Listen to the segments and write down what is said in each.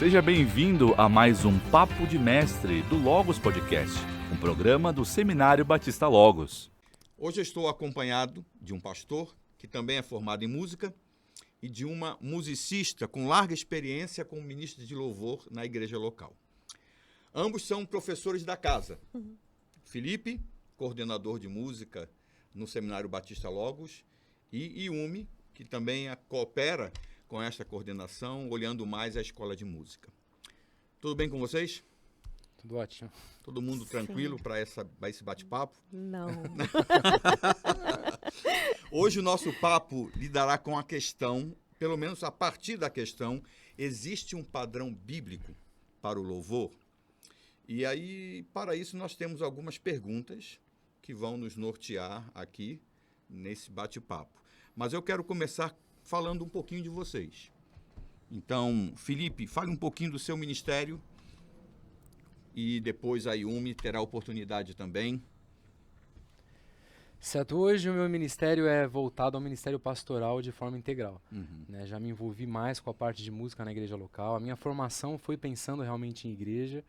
Seja bem-vindo a mais um Papo de Mestre do Logos Podcast, um programa do Seminário Batista Logos. Hoje eu estou acompanhado de um pastor que também é formado em música e de uma musicista com larga experiência como ministro de louvor na igreja local. Ambos são professores da casa. Felipe, coordenador de música no Seminário Batista Logos, e Yumi, que também coopera com esta coordenação, olhando mais a escola de música. Tudo bem com vocês? Tudo ótimo. Todo mundo tranquilo para esse bate-papo? Não. Hoje o nosso papo lidará com a questão, pelo menos a partir da questão, existe um padrão bíblico para o louvor? E aí, para isso, nós temos algumas perguntas que vão nos nortear aqui nesse bate-papo. Mas eu quero começar falando um pouquinho de vocês. Então, Felipe, fale um pouquinho do seu ministério e depois a Yumi terá a oportunidade também. Certo, hoje o meu ministério é voltado ao ministério pastoral de forma integral. Uhum. Já me envolvi mais com a parte de música na igreja local. A minha formação foi pensando realmente em igreja,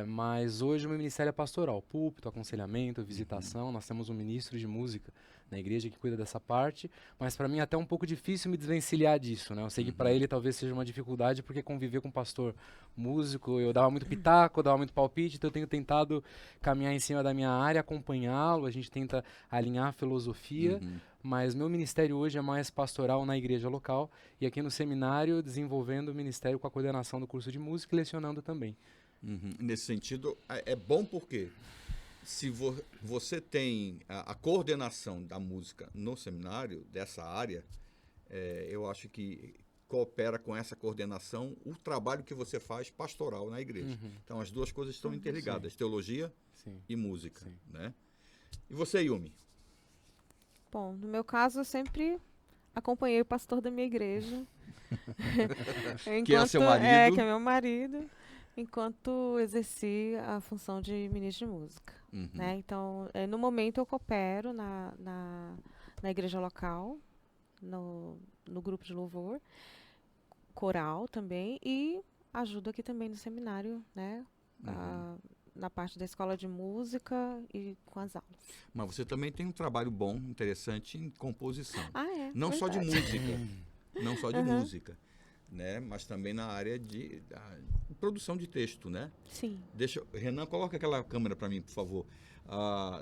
mas hoje o meu ministério é pastoral, púlpito, aconselhamento, visitação. Nós temos um ministro de música na igreja que cuida dessa parte, mas para mim é até um pouco difícil me desvencilhar disso, né? Eu sei que para ele talvez seja uma dificuldade, porque conviver com um pastor músico, eu dava muito pitaco, eu dava muito palpite, então eu tenho tentado caminhar em cima da minha área, acompanhá-lo, a gente tenta alinhar a filosofia, mas meu ministério hoje é mais pastoral na igreja local e aqui no seminário desenvolvendo o ministério com a coordenação do curso de música e lecionando também. Nesse sentido, é bom porque se você tem a coordenação da música no seminário, dessa área, eu acho que coopera com essa coordenação o trabalho que você faz pastoral na igreja. Então, as duas coisas estão interligadas, teologia e música. Né? E você, Yumi? Bom, no meu caso, eu sempre acompanhei o pastor da minha igreja. Que é seu marido. Que é meu marido. Enquanto exerci a função de ministro de música. Né? Então, no momento eu coopero na igreja local, no grupo de louvor, coral também, e ajudo aqui também no seminário, né? Na parte da escola de música e com as aulas. Mas você também tem um trabalho bom, interessante em composição. Não verdade. só de música, não só de música. Né? Mas também na área de produção de texto, né? Sim. Renan, coloca aquela câmera para mim, por favor.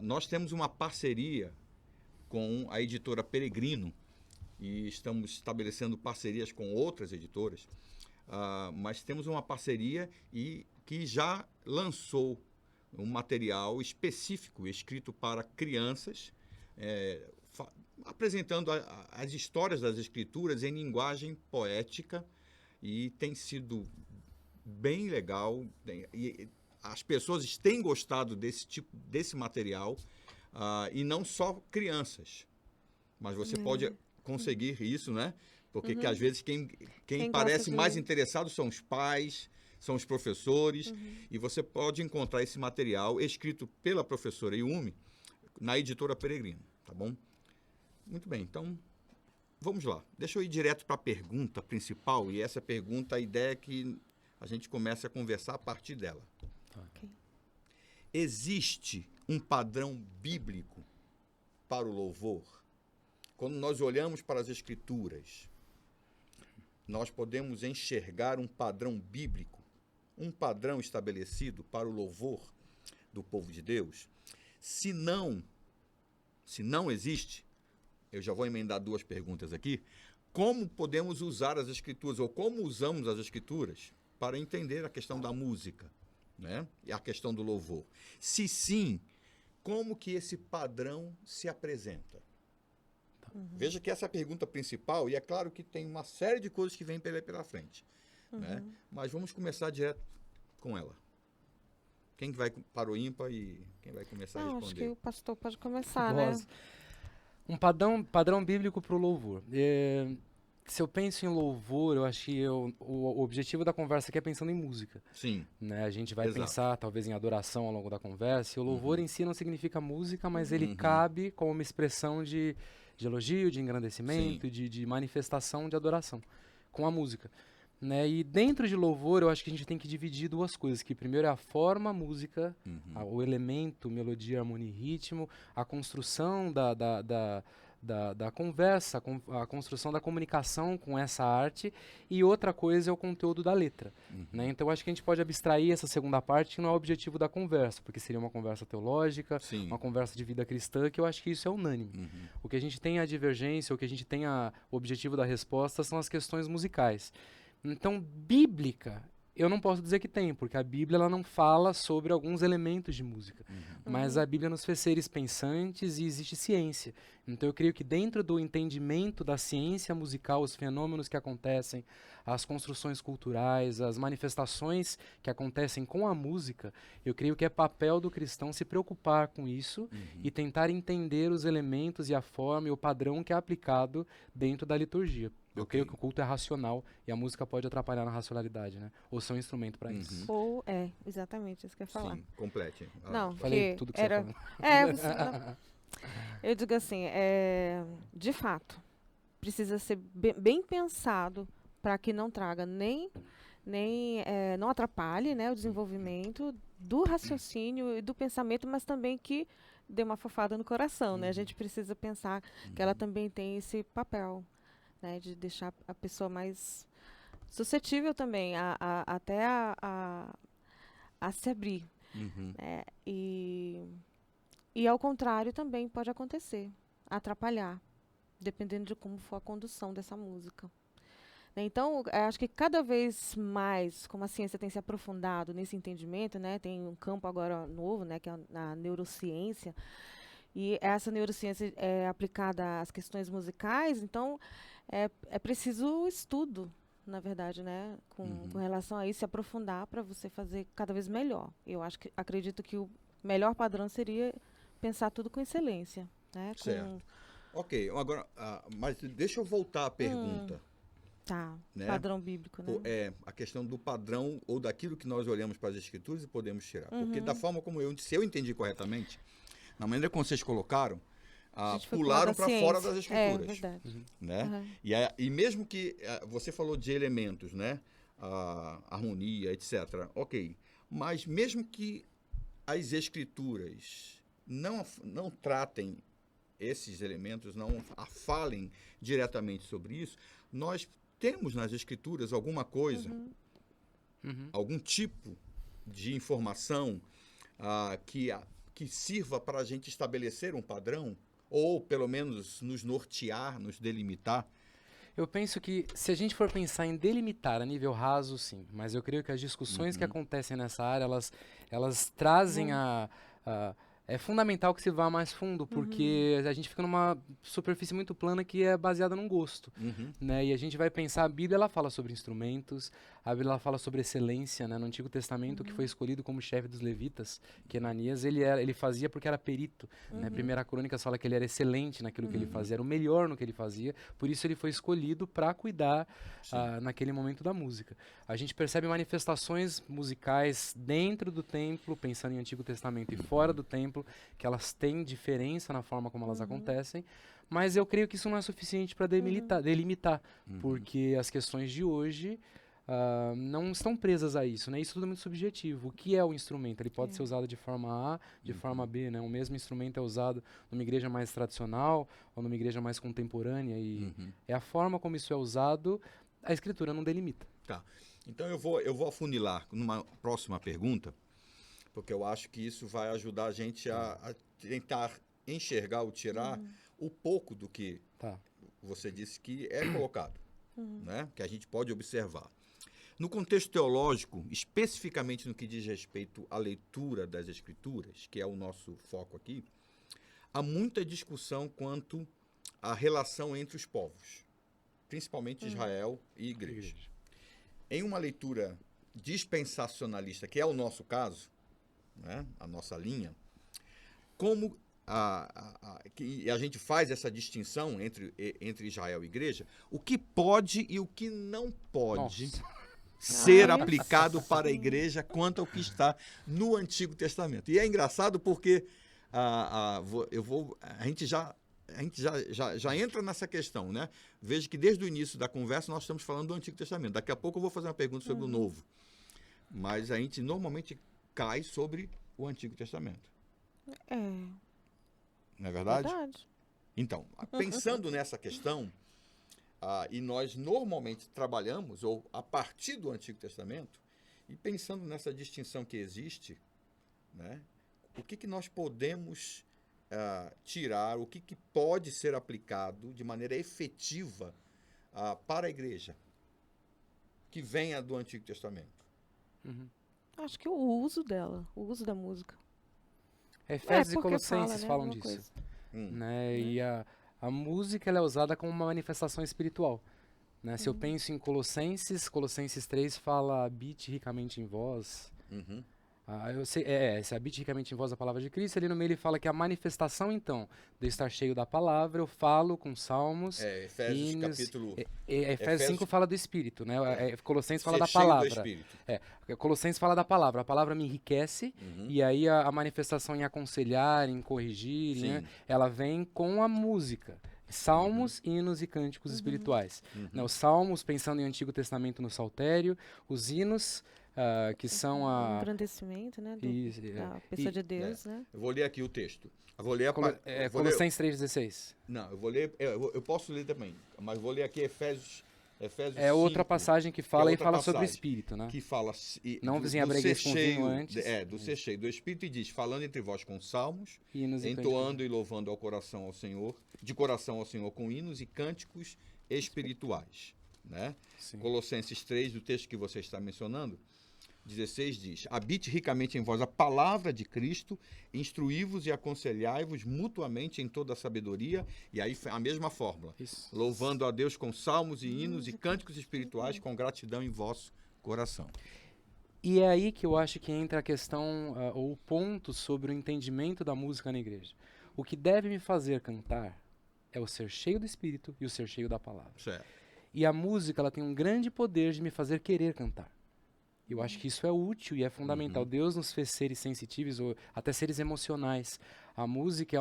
Nós temos uma parceria com a editora Peregrino e estamos estabelecendo parcerias com outras editoras, mas temos uma parceria que já lançou um material específico escrito para crianças, apresentando as histórias das escrituras em linguagem poética, e tem sido bem legal, e as pessoas têm gostado desse material, e não só crianças, mas você pode conseguir isso, né? Porque que às vezes quem parece mais interessado são os pais, são os professores, e você pode encontrar esse material escrito pela professora Yumi na editora Peregrino, tá bom? Muito bem, então vamos lá. Deixa eu ir direto para a pergunta principal, e essa pergunta, a ideia é que a gente comece a conversar a partir dela. Okay. Existe um padrão bíblico para o louvor? Quando nós olhamos para as Escrituras, nós podemos enxergar um padrão bíblico, um padrão estabelecido para o louvor do povo de Deus? Se não existe, eu já vou emendar duas perguntas aqui. Como podemos usar as Escrituras, ou como usamos as Escrituras para entender a questão da música, né? E a questão do louvor? Se sim, como que esse padrão se apresenta? Veja que essa é a pergunta principal, e é claro que tem uma série de coisas que vêm pela frente. Né? Mas vamos começar direto com ela. Quem vai para o ímpar e quem vai começar a responder? Acho que o pastor pode começar, Gosto. né? Um padrão bíblico para o louvor. Se eu penso em louvor, eu acho que o objetivo da conversa aqui é pensando em música. Sim. Né? A gente vai Exato. pensar talvez em adoração ao longo da conversa, e o louvor em si não significa música, mas ele cabe como uma expressão de elogio, de engrandecimento, de manifestação de adoração com a música. né? E dentro de louvor, eu acho que a gente tem que dividir duas coisas, que primeiro é a forma, a música, o elemento, melodia, harmonia e ritmo, a construção da conversa, a construção da comunicação com essa arte, e outra coisa é o conteúdo da letra, né? Então, acho que a gente pode abstrair essa segunda parte, que não é o objetivo da conversa, porque seria uma conversa teológica, Sim. uma conversa de vida cristã, que eu acho que isso é unânime. O que a gente tem a divergência, o que a gente tem o objetivo da resposta são as questões musicais. Então, bíblica, eu não posso dizer que tem, porque a Bíblia ela não fala sobre alguns elementos de música. Mas a Bíblia nos fez seres pensantes e existe ciência. Então eu creio que dentro do entendimento da ciência musical, os fenômenos que acontecem, as construções culturais, as manifestações que acontecem com a música, eu creio que é papel do cristão se preocupar com isso e tentar entender os elementos e a forma e o padrão que é aplicado dentro da liturgia. Eu creio que o culto é racional e a música pode atrapalhar na racionalidade, né? Ou ser um instrumento para isso. Ou exatamente isso que eu ia falar. Sim, complete. Não, Falei que tudo que era... você falou. Eu digo assim, de fato, precisa ser bem pensado para que não traga não atrapalhe, né, o desenvolvimento do raciocínio e do pensamento, mas também que dê uma fofada no coração, né? A gente precisa pensar que ela também tem esse papel, né, de deixar a pessoa mais suscetível também até a se abrir. Né? E ao contrário também pode acontecer, atrapalhar, dependendo de como for a condução dessa música. Né? Então, acho que cada vez mais, como a ciência tem se aprofundado nesse entendimento, né, tem um campo agora novo, né, que é a neurociência, e essa neurociência é aplicada às questões musicais, então é preciso estudo, na verdade, né, com relação a isso, se aprofundar para você fazer cada vez melhor. Eu acredito que o melhor padrão seria pensar tudo com excelência, né? Certo. Ok, agora, mas deixa eu voltar à pergunta. Tá, né? Padrão bíblico, né? A questão do padrão ou daquilo que nós olhamos para as escrituras e podemos tirar. Porque da forma como se eu entendi corretamente, na maneira como vocês colocaram, pularam para fora das escrituras. É verdade. Né? E mesmo que você falou de elementos, né? Harmonia, etc. Ok, mas mesmo que as escrituras não tratem esses elementos, não falem diretamente sobre isso, nós temos nas escrituras alguma coisa, algum tipo de informação que sirva para a gente estabelecer um padrão, ou pelo menos nos nortear, nos delimitar. Eu penso que, se a gente for pensar em delimitar a nível raso, sim. Mas eu creio que as discussões que acontecem nessa área, elas trazem é fundamental que se vá mais fundo, porque a gente fica numa superfície muito plana que é baseada num gosto. Né? E a gente vai pensar, a Bíblia ela fala sobre instrumentos, a Bíblia ela fala sobre excelência, né? No Antigo Testamento, que foi escolhido como chefe dos levitas, que Ananias, ele fazia porque era perito. Né? Primeira Crônicas fala que ele era excelente naquilo que ele fazia, era o melhor no que ele fazia, por isso ele foi escolhido para cuidar naquele momento da música. A gente percebe manifestações musicais dentro do templo, pensando em Antigo Testamento e fora do templo, que elas têm diferença na forma como elas acontecem, mas eu creio que isso não é suficiente para delimitar, porque as questões de hoje não estão presas a isso, né? Isso tudo é muito subjetivo. O que é o instrumento? Ele pode ser usado de forma A, de forma B, né? O mesmo instrumento é usado numa igreja mais tradicional ou numa igreja mais contemporânea e é a forma como isso é usado, a Escritura não delimita. Tá. Então eu vou afunilar numa próxima pergunta, porque eu acho que isso vai ajudar a gente a tentar enxergar ou tirar o pouco do que você disse que é colocado, né? Que a gente pode observar. No contexto teológico, especificamente no que diz respeito à leitura das Escrituras, que é o nosso foco aqui, há muita discussão quanto à relação entre os povos, principalmente Israel e igreja. Em uma leitura dispensacionalista, que é o nosso caso, né, a nossa linha, como a gente faz essa distinção entre Israel e igreja, o que pode e o que não pode ser aplicado para a igreja quanto ao que está no Antigo Testamento. E é engraçado porque a gente já a gente já entra nessa questão, né? Veja que desde o início da conversa nós estamos falando do Antigo Testamento. Daqui a pouco eu vou fazer uma pergunta sobre o Novo. Mas a gente normalmente cai sobre o Antigo Testamento. Não é verdade? Verdade. Então, pensando nessa questão, e nós normalmente trabalhamos ou a partir do Antigo Testamento, e pensando nessa distinção que existe, né, o que nós podemos tirar, o que pode ser aplicado de maneira efetiva para a igreja que venha do Antigo Testamento? Acho que o uso dela, o uso da música. Efésios e porque Colossenses fala, falam né, disso. coisa. Né? E a música ela é usada como uma manifestação espiritual. Né? Se eu penso em Colossenses 3 fala habite ricamente em vós. Se habite ricamente em vós a palavra de Cristo, ali no meio ele fala que a manifestação, então, de estar cheio da palavra, eu falo com salmos, Efésios hinos, capítulo... Efésios 5 fala do Espírito, né? Colossenses fala da Ser cheio do palavra. Espírito. Colossenses fala da palavra, a palavra me enriquece, e aí a manifestação em aconselhar, em corrigir, né? Ela vem com a música. Salmos, hinos e cânticos espirituais. Né? Os salmos, pensando em Antigo Testamento no Saltério, os hinos... que são O engrandecimento, né? Da pessoa de Deus, né? Eu vou ler aqui o texto. Eu vou ler Colossenses 3,16. Não, eu vou ler. Eu posso ler também, mas vou ler aqui Efésios 5, outra passagem que fala e fala sobre o passagem Espírito, né? que fala Não vos embriagueis com vinho antes. Do ser cheio do Espírito, e diz: falando entre vós com salmos, Hinos e entoando e louvando ao coração ao Senhor, de coração ao Senhor com hinos e cânticos espirituais, né? Sim. Colossenses 3, do texto que você está mencionando, 16 diz: habite ricamente em vós a palavra de Cristo, instruí-vos e aconselhai-vos mutuamente em toda a sabedoria, e aí a mesma fórmula, louvando a Deus com salmos e hinos e cânticos espirituais com gratidão em vosso coração. E é aí que eu acho que entra a questão, ou o ponto sobre o entendimento da música na igreja. O que deve me fazer cantar é o ser cheio do Espírito e o ser cheio da palavra. Certo. E a música ela tem um grande poder de me fazer querer cantar. Eu acho que isso é útil e é fundamental. Deus nos fez seres sensitivos ou até seres emocionais. A música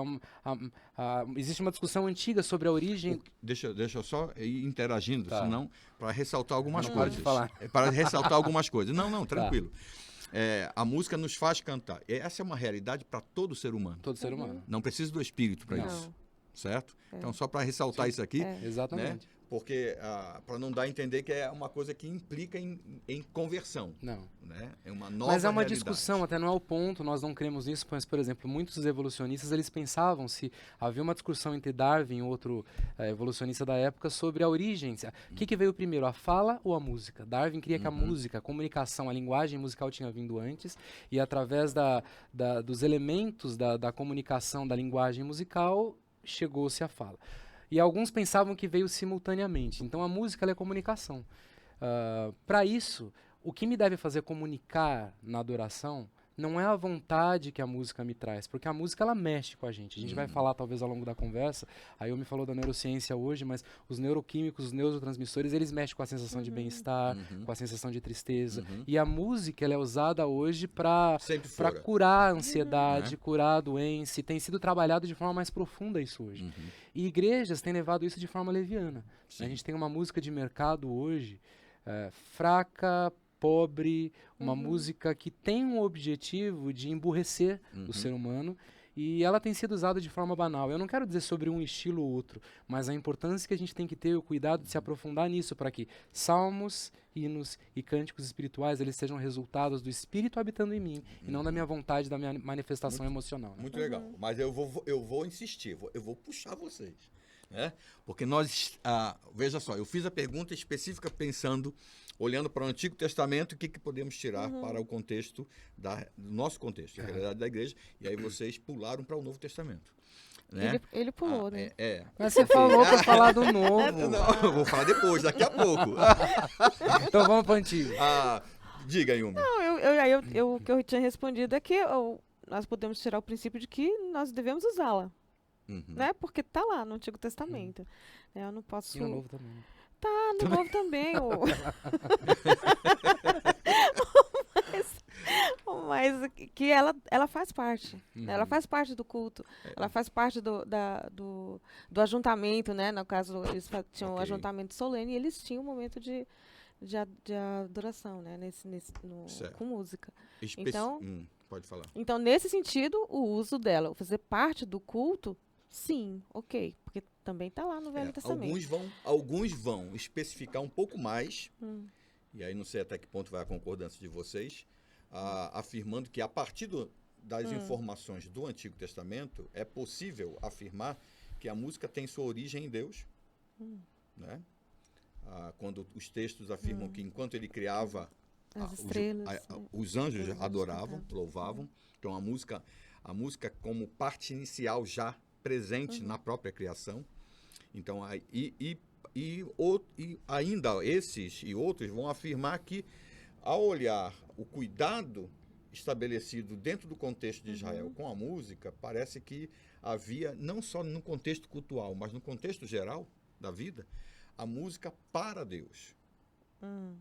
existe uma discussão antiga sobre a origem... Deixa eu só ir interagindo, senão, para ressaltar algumas Não coisas. pode falar. Para ressaltar algumas coisas. Não, tranquilo. A música nos faz cantar. Essa é uma realidade para todo ser humano. Todo ser humano. Não precisa do espírito para isso. Certo? Então, só para ressaltar isso aqui. Exatamente. Né? Porque, para não dar a entender que é uma coisa que implica em conversão. Não. Né? É uma nova Mas é uma realidade. discussão, até não é o ponto, nós não cremos nisso, mas, por exemplo, muitos evolucionistas, eles pensavam, se havia uma discussão entre Darwin e outro evolucionista da época, sobre a origem. O que veio primeiro, a fala ou a música? Darwin queria que a música, a comunicação, a linguagem musical tinha vindo antes, e através dos elementos da comunicação da linguagem musical, chegou-se à fala. E alguns pensavam que veio simultaneamente. Então a música ela é comunicação. Para isso, o que me deve fazer comunicar na adoração não é a vontade que a música me traz, porque a música ela mexe com a gente. A gente vai falar talvez ao longo da conversa, a Yumi falou da neurociência hoje, mas os neuroquímicos, os neurotransmissores, eles mexem com a sensação de bem-estar, com a sensação de tristeza. E a música ela é usada hoje para curar a ansiedade, curar a doença, e tem sido trabalhado de forma mais profunda isso hoje. E igrejas têm levado isso de forma leviana. A gente tem uma música de mercado hoje fraca, pobre, uma música que tem um objetivo de emburrecer o ser humano, e ela tem sido usada de forma banal. Eu não quero dizer sobre um estilo ou outro, mas a importância que a gente tem que ter, o cuidado de se aprofundar nisso, para que salmos, hinos e cânticos espirituais eles sejam resultados do Espírito habitando em mim, e não da minha vontade, da minha manifestação emocional. Né? Muito legal. Mas eu vou insistir, eu vou puxar vocês. Né? Porque nós, veja só, eu fiz a pergunta específica pensando, olhando para o Antigo Testamento, o que podemos tirar para o contexto, do nosso contexto, a realidade da igreja, e aí vocês pularam para o Novo Testamento. Né? Ele pulou, né? Mas você falou para falar do Novo. Não, eu vou falar depois, daqui a pouco. Então vamos para o Antigo. Diga, Yumi. Não, o que eu tinha respondido é que nós podemos tirar o princípio de que nós devemos usá-la. Né? Porque está lá no Antigo Testamento. Eu não posso... E no Novo também. Tá, no Novo também. Mas que ela faz parte. Né? Ela faz parte do culto. Ela faz parte do ajuntamento, né? No caso, eles tinham um ajuntamento solene e eles tinham um momento de adoração, né? Com música. Então, pode falar. Então, nesse sentido, o uso dela, fazer parte do culto, sim, ok. Porque também está lá no Velho Testamento. Alguns vão especificar um pouco mais, e aí não sei até que ponto vai a concordância de vocês, afirmando que a partir das informações do Antigo Testamento, é possível afirmar que a música tem sua origem em Deus, né? Quando os textos afirmam que enquanto ele criava as estrelas, os anjos adoravam, louvavam. Então a música como parte inicial já presente na própria criação. Então ainda esses e outros vão afirmar que, ao olhar o cuidado estabelecido dentro do contexto de Israel com a música, parece que havia, não só no contexto cultural, mas no contexto geral da vida, a música para Deus.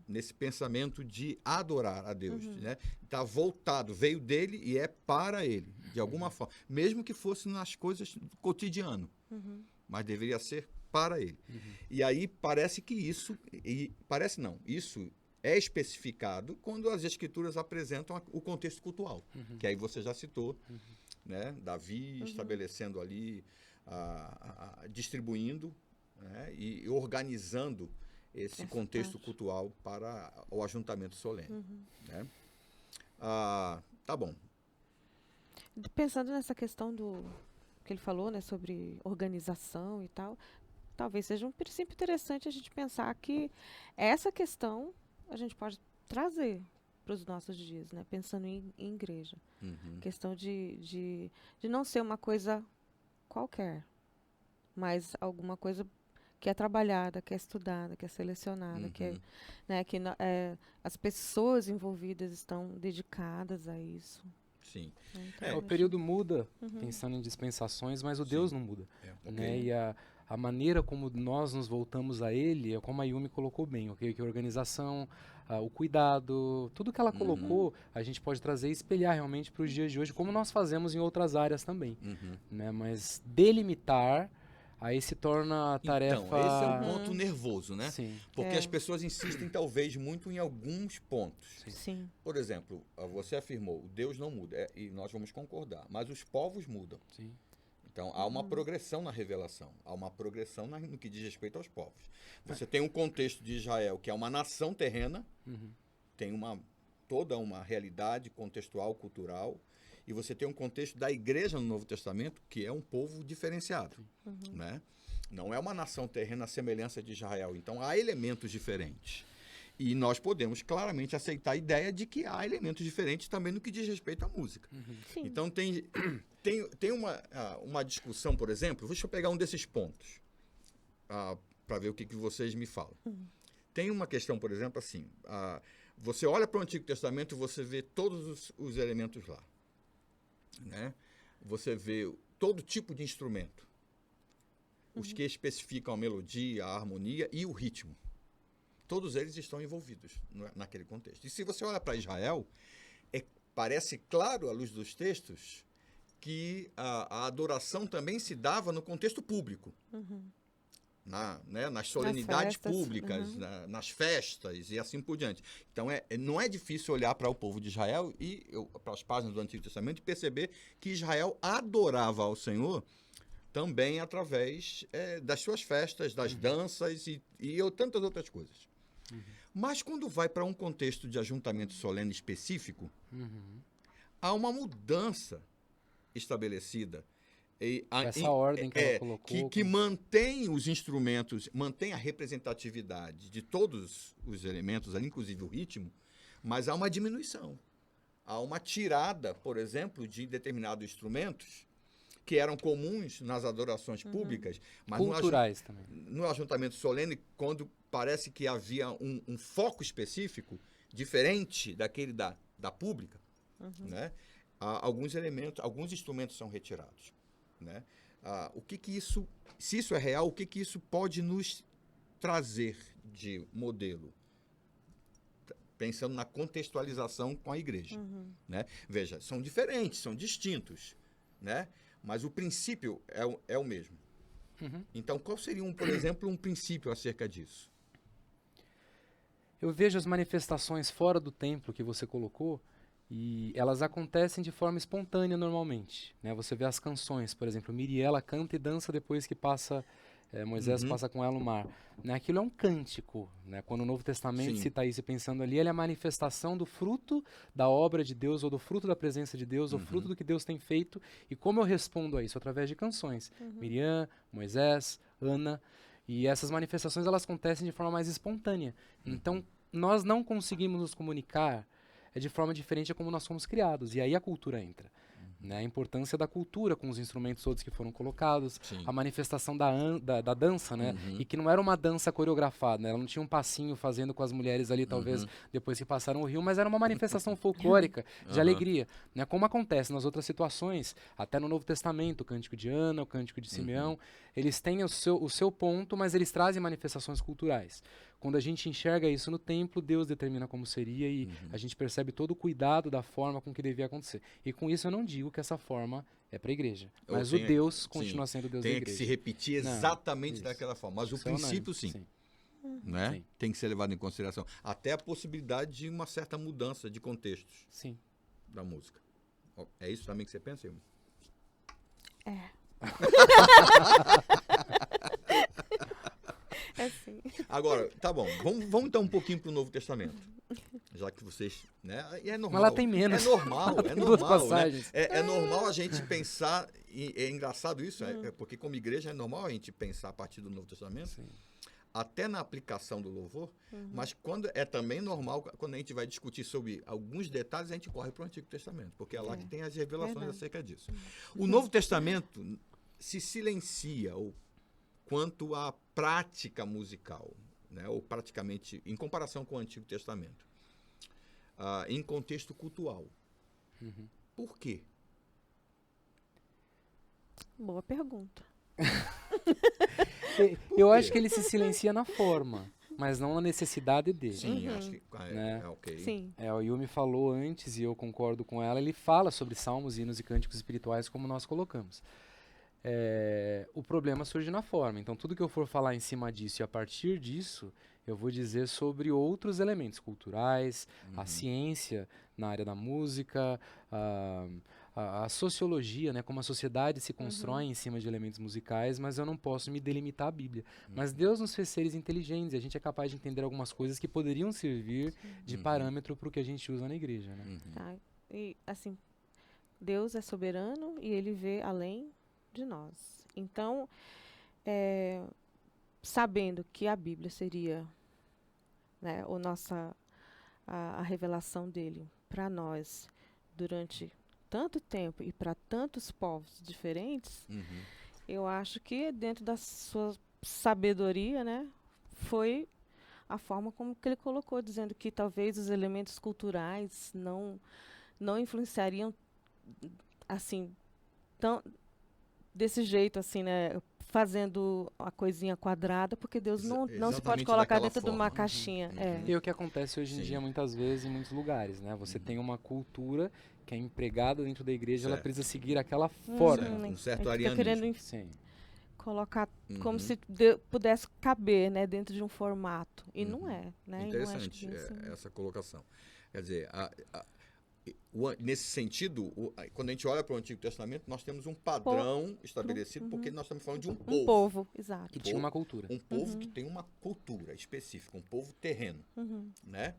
Nesse pensamento de adorar a Deus, né? Está voltado, veio dele e é para ele, de alguma forma. Mesmo que fosse nas coisas do cotidiano, mas deveria ser para ele. E aí parece que isso é especificado quando as escrituras apresentam o contexto cultural, que aí você já citou, né? Davi estabelecendo ali, distribuindo, né? E organizando esse contexto cultural para o ajuntamento solene. Né? Tá bom. Pensando nessa questão do que ele falou, né, sobre organização e tal, talvez seja um princípio interessante a gente pensar que essa questão a gente pode trazer para os nossos dias, né, pensando em igreja. Questão de não ser uma coisa qualquer, mas alguma coisa que é trabalhada, que é estudada, que é selecionada, que as pessoas envolvidas estão dedicadas a isso. Sim. Então, o período muda, pensando em dispensações, mas o Deus não muda. Né? E a maneira como nós nos voltamos a Ele, é como a Yumi colocou bem, okay? Que a organização, o cuidado, tudo que ela colocou, a gente pode trazer e espelhar realmente para os dias de hoje, como nós fazemos em outras áreas também. Né? Mas delimitar... Aí se torna a tarefa... Então, esse é um ponto nervoso, né? Sim. Porque as pessoas insistem, talvez, muito em alguns pontos. Sim. Por exemplo, você afirmou, Deus não muda, e nós vamos concordar, mas os povos mudam. Sim. Então, há uma progressão na revelação, há uma progressão no que diz respeito aos povos. Você tem um contexto de Israel, que é uma nação terrena, tem toda uma realidade contextual, cultural, e você tem um contexto da igreja no Novo Testamento, que é um povo diferenciado. Né? Não é uma nação terrena à semelhança de Israel. Então, há elementos diferentes. E nós podemos claramente aceitar a ideia de que há elementos diferentes também no que diz respeito à música. Então, tem uma discussão, por exemplo, deixa eu pegar um desses pontos, para ver o que vocês me falam. Tem uma questão, por exemplo, assim, você olha para o Antigo Testamento e você vê todos os elementos lá. Né? Você vê todo tipo de instrumento, os que especificam a melodia, a harmonia e o ritmo. Todos eles estão envolvidos naquele contexto. E se você olha para Israel, parece claro, à luz dos textos, que a adoração também se dava no contexto público. Nas solenidades públicas, nas festas e assim por diante. Então, não é difícil olhar para o povo de Israel e para as páginas do Antigo Testamento e perceber que Israel adorava ao Senhor também através das suas festas, das danças e tantas outras coisas. Mas quando vai para um contexto de ajuntamento solene específico, há uma mudança estabelecida. Essa ordem que ela colocou. Que mantém os instrumentos, mantém a representatividade de todos os elementos, ali, inclusive o ritmo, mas há uma diminuição. Há uma tirada, por exemplo, de determinados instrumentos que eram comuns nas adorações públicas, mas culturais também. No ajuntamento solene, quando parece que havia um foco específico, diferente daquele da pública, né? Alguns elementos, alguns instrumentos são retirados. Né? Se isso é real, o que isso pode nos trazer de modelo? pensando na contextualização com a igreja. Né? Veja, são diferentes, são distintos, né? Mas o princípio é o mesmo. Então, qual seria, por exemplo, um princípio acerca disso? Eu vejo as manifestações fora do templo que você colocou e elas acontecem de forma espontânea normalmente, né? Você vê as canções, por exemplo, Miriela canta e dança depois que passa Moisés passa com ela no mar, né? Aquilo é um cântico, né? Quando o Novo Testamento Sim. cita isso e pensando ali, ele é a manifestação do fruto da obra de Deus ou do fruto da presença de Deus ou fruto do que Deus tem feito. E como eu respondo a isso? Através de canções. Miriam, Moisés, Ana. E essas manifestações elas acontecem de forma mais espontânea. Então, nós não conseguimos nos comunicar de forma diferente a como nós fomos criados. E aí a cultura entra. Né? A importância da cultura com os instrumentos todos que foram colocados, Sim. a manifestação da dança, né? E que não era uma dança coreografada, né? Ela não tinha um passinho fazendo com as mulheres ali, talvez, depois que passaram o rio, mas era uma manifestação folclórica de alegria, né? Como acontece nas outras situações, até no Novo Testamento, o Cântico de Ana, o Cântico de Simeão, eles têm o seu ponto, mas eles trazem manifestações culturais. Quando a gente enxerga isso no templo, Deus determina como seria e a gente percebe todo o cuidado da forma com que devia acontecer. E com isso eu não digo que essa forma é para a igreja, mas o Deus continua sendo Deus da Tem igreja. que se repetir exatamente isso. daquela forma. Mas o Isso é unânime, princípio, sim. Né? Sim. Tem que ser levado em consideração. Até a possibilidade de uma certa mudança de contextos Sim. da música. É isso também que você pensa, Ilma? É sim. Agora, tá bom. Vamos então um pouquinho para o Novo Testamento. Já que vocês... Né? E é normal. Mas lá tem menos. É normal, Tem é duas normal. passagens. Né? É normal a gente pensar... E é engraçado isso, porque como igreja é normal a gente pensar a partir do Novo Testamento. Sim. Até na aplicação do louvor, mas quando é também normal, quando a gente vai discutir sobre alguns detalhes, a gente corre para o Antigo Testamento, porque é lá que tem as revelações acerca disso. O Novo Testamento se silencia quanto à prática musical, né, ou praticamente em comparação com o Antigo Testamento, em contexto cultural. Por quê? Boa pergunta. Eu acho que ele se silencia na forma, mas não na necessidade dele. Sim, acho que Né? ok. Sim. O Yumi falou antes, e eu concordo com ela, ele fala sobre salmos, hinos e cânticos espirituais, como nós colocamos. O problema surge na forma. Então, tudo que eu for falar em cima disso e a partir disso, eu vou dizer sobre outros elementos culturais, a ciência na área da música, a sociologia, né, como a sociedade se constrói em cima de elementos musicais, mas eu não posso me delimitar a Bíblia. Mas Deus nos fez seres inteligentes e a gente é capaz de entender algumas coisas que poderiam servir de parâmetro para o que a gente usa na igreja. Né? Tá? E, assim, Deus é soberano e ele vê além de nós. Então, sabendo que a Bíblia seria, né, a revelação dele para nós durante tanto tempo e para tantos povos diferentes, eu acho que dentro da sua sabedoria, né, foi a forma como que ele colocou, dizendo que talvez os elementos culturais não influenciariam assim desse jeito, assim, né, fazendo a coisinha quadrada, porque Deus não se pode Exatamente colocar daquela dentro de uma forma. caixinha. E o que acontece hoje em Sim. dia, muitas vezes, em muitos lugares, né? Você tem uma cultura que é empregada dentro da igreja, ela Certo. precisa seguir aquela forma. Certo, um certo Fica arianismo. querendo Sim. colocar como se pudesse caber, né, dentro de um formato. E não é, né? E não acho Interessante que assim. essa colocação. Quer dizer, nesse sentido, quando a gente olha para o Antigo Testamento, nós temos um padrão estabelecido, porque nós estamos falando de um povo. Um povo, exato. Que tinha uma cultura. Um povo que tem uma cultura específica, um povo terreno, né?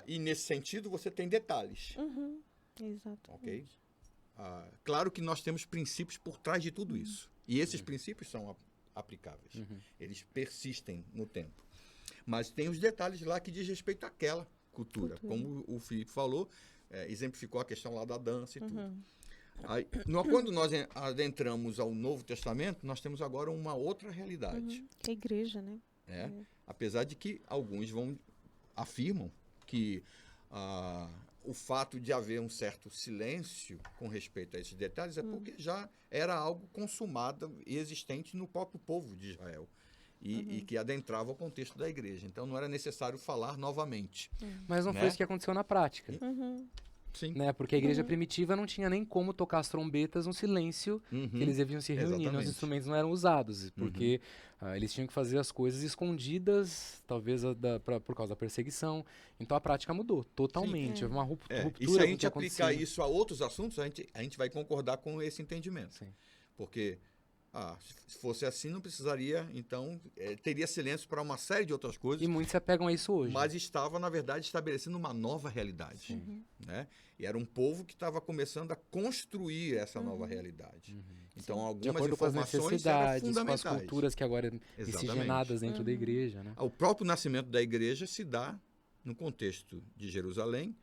E nesse sentido você tem detalhes, Exato. ok? Claro que nós temos princípios por trás de tudo isso. E esses princípios são aplicáveis. Eles persistem no tempo. Mas tem os detalhes lá que diz respeito àquela cultura. Como o Felipe falou, exemplificou a questão lá da dança e tudo. Aí, quando nós adentramos ao Novo Testamento, nós temos agora uma outra realidade. Que é a igreja, né? Apesar de que alguns afirmam que o fato de haver um certo silêncio com respeito a esses detalhes é porque já era algo consumado e existente no próprio povo de Israel. e que adentrava o contexto da igreja. Então não era necessário falar novamente. Mas não Né? foi isso que aconteceu na prática. Sim. Né? Porque a igreja primitiva não tinha nem como tocar as trombetas no silêncio que eles deviam se reunir, os Exatamente. instrumentos não eram usados, porque eles tinham que fazer as coisas escondidas, talvez por causa da perseguição. Então a prática mudou totalmente, houve uma ruptura. E se a com o gente que aplicar acontecia. isso a outros assuntos, a gente vai concordar com esse entendimento. Sim. Porque se fosse assim, não precisaria, então, teria silêncio para uma série de outras coisas. E muitos se apegam a isso hoje. Mas estava, na verdade, estabelecendo uma nova realidade. Né? E era um povo que estava começando a construir essa nova realidade. Então, de algumas acordo com as informações eram necessidades, com as fundamentais. culturas que agora Exatamente. miscigenadas dentro da igreja. Né? O próprio nascimento da igreja se dá no contexto de Jerusalém,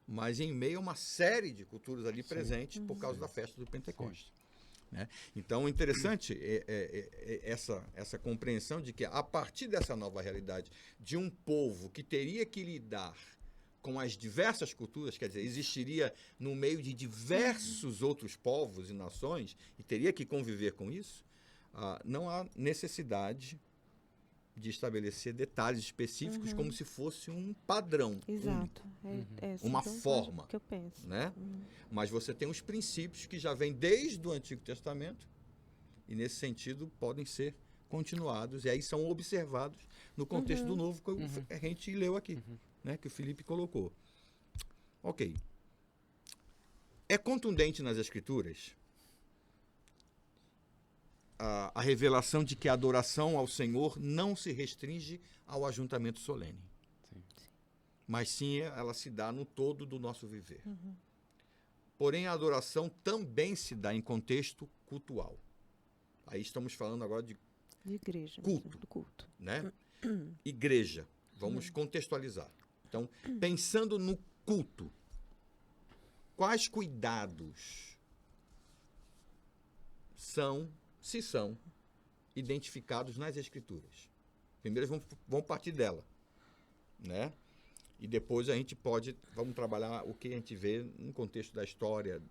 mas em meio a uma série de culturas ali presentes por causa da festa do Pentecostes. Né? Então, o interessante é essa compreensão de que, a partir dessa nova realidade, de um povo que teria que lidar com as diversas culturas, quer dizer, existiria no meio de diversos outros povos e nações, e teria que conviver com isso, não há necessidade de estabelecer detalhes específicos como se fosse um padrão Exato. uma sempre forma, que eu penso. né? Mas você tem os princípios que já vêm desde o Antigo Testamento e, nesse sentido, podem ser continuados e aí são observados no contexto do Novo que a gente leu aqui, né? Que o Felipe colocou. Ok. É contundente nas Escrituras a revelação de que a adoração ao Senhor não se restringe ao ajuntamento solene. Sim. Mas sim ela se dá no todo do nosso viver. Porém, a adoração também se dá em contexto cultual. Aí estamos falando agora de De igreja. Culto. mesmo, do culto. né? Igreja. Vamos contextualizar. Então, pensando no culto, quais cuidados se são identificados nas Escrituras? Primeiro vamos partir dela, né? E depois vamos trabalhar o que a gente vê no contexto da história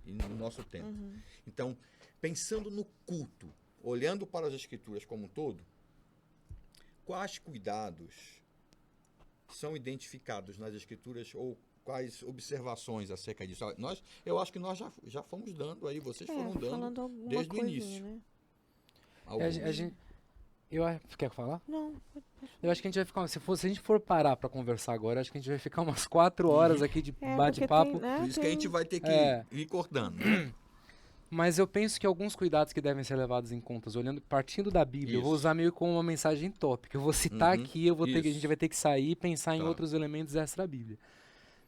e no nosso tempo. Então, pensando no culto, olhando para as Escrituras como um todo, quais cuidados são identificados nas Escrituras ou quais observações acerca disso? Eu acho que nós já fomos dando aí, vocês foram dando falando alguma desde o coisinha, início. né? alguns. Quer falar? Não, Eu acho que a gente vai ficar. Se a gente for parar pra conversar agora, acho que a gente vai ficar umas 4 horas aqui de porque bate-papo. tem, né, Por isso que a gente vai ter que ir cortando. Né? Mas eu penso que alguns cuidados que devem ser levados em conta, partindo da Bíblia, eu vou Isso. usar meio como uma mensagem tópica. Eu vou citar aqui, a gente Isso. vai ter que sair e pensar em Tá. outros elementos extra-Bíblia.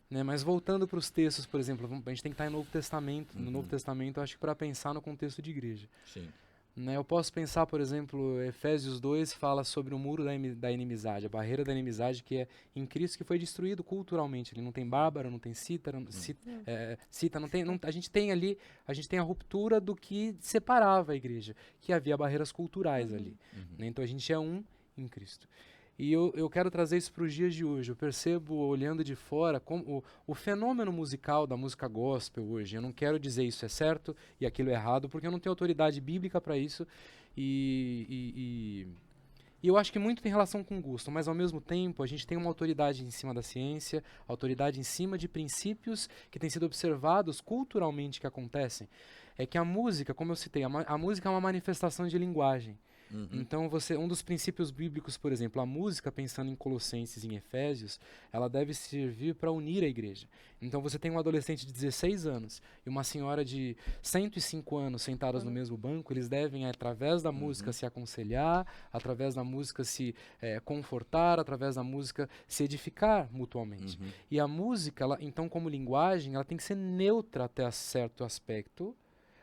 Né? Mas voltando para os textos, por exemplo, a gente tem que estar em Novo Testamento. No Novo Testamento, eu acho que para pensar no contexto de igreja. Sim. Né? Eu posso pensar, por exemplo, Efésios 2 fala sobre o muro da inimizade, a barreira da inimizade que é em Cristo, que foi destruído culturalmente. Ele não tem bárbaro, não tem cítara, a gente tem ali, a gente tem a ruptura do que separava a igreja, que havia barreiras culturais ali. Né? Então a gente é um em Cristo. E eu quero trazer isso para os dias de hoje. Eu percebo, olhando de fora, como o fenômeno musical da música gospel hoje. Eu não quero dizer isso é certo e aquilo é errado, porque eu não tenho autoridade bíblica para isso. E eu acho que muito tem relação com gosto, mas ao mesmo tempo a gente tem uma autoridade em cima da ciência, autoridade em cima de princípios que têm sido observados culturalmente que acontecem. É que a música, como eu citei, a música é uma manifestação de linguagem. Então, um dos princípios bíblicos, por exemplo, a música, pensando em Colossenses e em Efésios, ela deve servir para unir a igreja. Então, você tem um adolescente de 16 anos e uma senhora de 105 anos sentadas no mesmo banco, eles devem, através da música, se aconselhar, através da música se confortar, através da música se edificar mutuamente. E a música, então, como linguagem, ela tem que ser neutra até certo aspecto,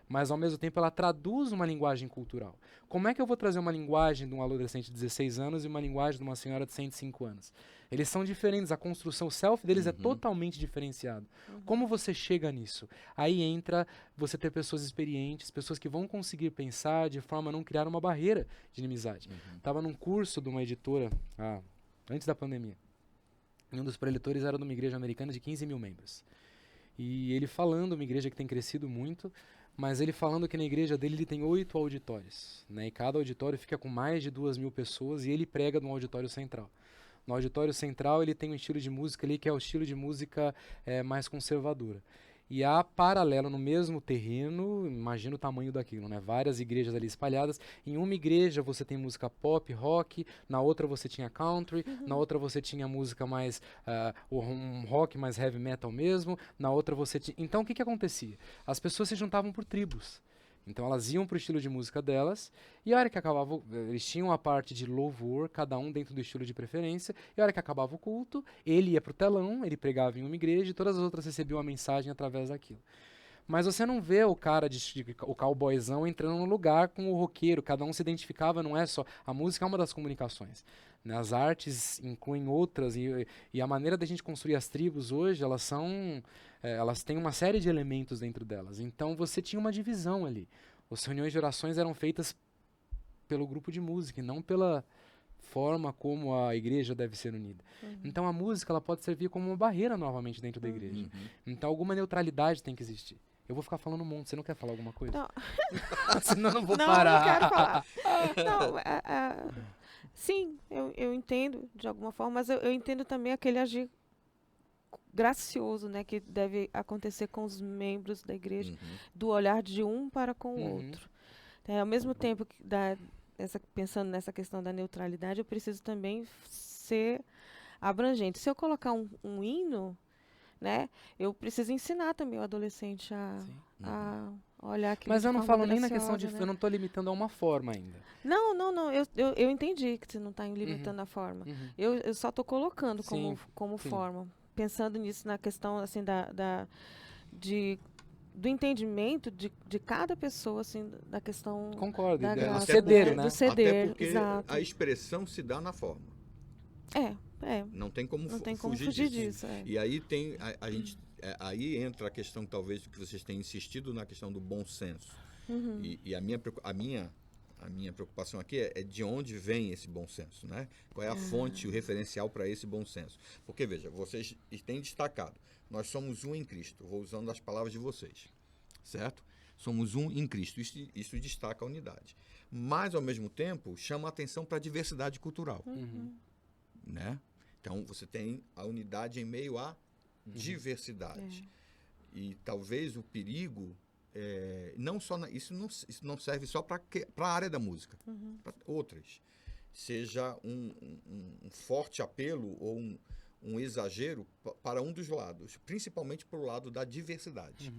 mas ao mesmo tempo ela traduz uma linguagem cultural. Como é que eu vou trazer uma linguagem de um adolescente de 16 anos e uma linguagem de uma senhora de 105 anos? Eles são diferentes, a construção self deles é totalmente diferenciada. Como você chega nisso? Aí entra você ter pessoas experientes, pessoas que vão conseguir pensar de forma a não criar uma barreira de inimizade. Estava num curso de uma editora, antes da pandemia, e um dos preletores era de uma igreja americana de 15 mil membros. E ele falando, uma igreja que tem crescido muito, mas ele falando que na igreja dele ele tem 8 auditórios, né? E cada auditório fica com mais de 2.000 pessoas e ele prega no auditório central. No auditório central ele tem um estilo de música ali que é o estilo de música mais conservadora. E há paralelo no mesmo terreno, imagina o tamanho daquilo, né? Várias igrejas ali espalhadas. Em uma igreja você tem música pop, rock, na outra você tinha country, na outra você tinha música mais, um rock mais heavy metal mesmo, na outra você tinha... Então o que acontecia? As pessoas se juntavam por tribos. Então elas iam pro estilo de música delas, e a hora que acabava, eles tinham a parte de louvor, cada um dentro do estilo de preferência, e a hora que acabava o culto, ele ia pro telão, ele pregava em uma igreja, e todas as outras recebiam a mensagem através daquilo. Mas você não vê o cara, o cowboyzão entrando no lugar com o roqueiro, cada um se identificava, não é só... A música é uma das comunicações, né? As artes incluem outras, e a maneira da gente construir as tribos hoje, elas têm uma série de elementos dentro delas. Então você tinha uma divisão ali. As reuniões de orações eram feitas pelo grupo de música, e não pela forma como a igreja deve ser unida. Então a música ela pode servir como uma barreira novamente dentro da igreja. Então alguma neutralidade tem que existir. Eu vou ficar falando um monte. Você não quer falar alguma coisa? Não. Senão eu não vou Não, parar. não quero falar. Não, sim, eu entendo de alguma forma, mas eu entendo também aquele agir gracioso, né, que deve acontecer com os membros da igreja, do olhar de um para com o outro. Ao mesmo tempo que pensando nessa questão da neutralidade, eu preciso também ser abrangente. Se eu colocar um hino, né, eu preciso ensinar também o adolescente a olhar aquilo. Mas de eu não forma falo nem na questão de... graciosa, né? Eu não estou limitando a uma forma ainda. Não, eu entendi que você não está limitando a forma. Eu só estou colocando como sim. forma. Pensando nisso, na questão assim, do entendimento de cada pessoa, assim, da questão... Concordo. Da Do graça, ceder, do né? ceder, Até porque exato. a expressão se dá na forma. Não tem como fugir disso. E aí tem a gente aí entra a questão talvez que vocês têm insistido na questão do bom senso. E a minha preocupação aqui é de onde vem esse bom senso, né? Qual é a fonte, o referencial para esse bom senso? Porque veja, vocês têm destacado, nós somos um em Cristo. Vou usando as palavras de vocês, certo? Somos um em Cristo. Isso destaca a unidade. Mas ao mesmo tempo chama a atenção para a diversidade cultural. Né? Então você tem a unidade em meio à diversidade. E talvez o perigo não só isso não serve só para a área da música, para outras, seja um forte apelo ou um exagero para um dos lados, principalmente para o lado da diversidade.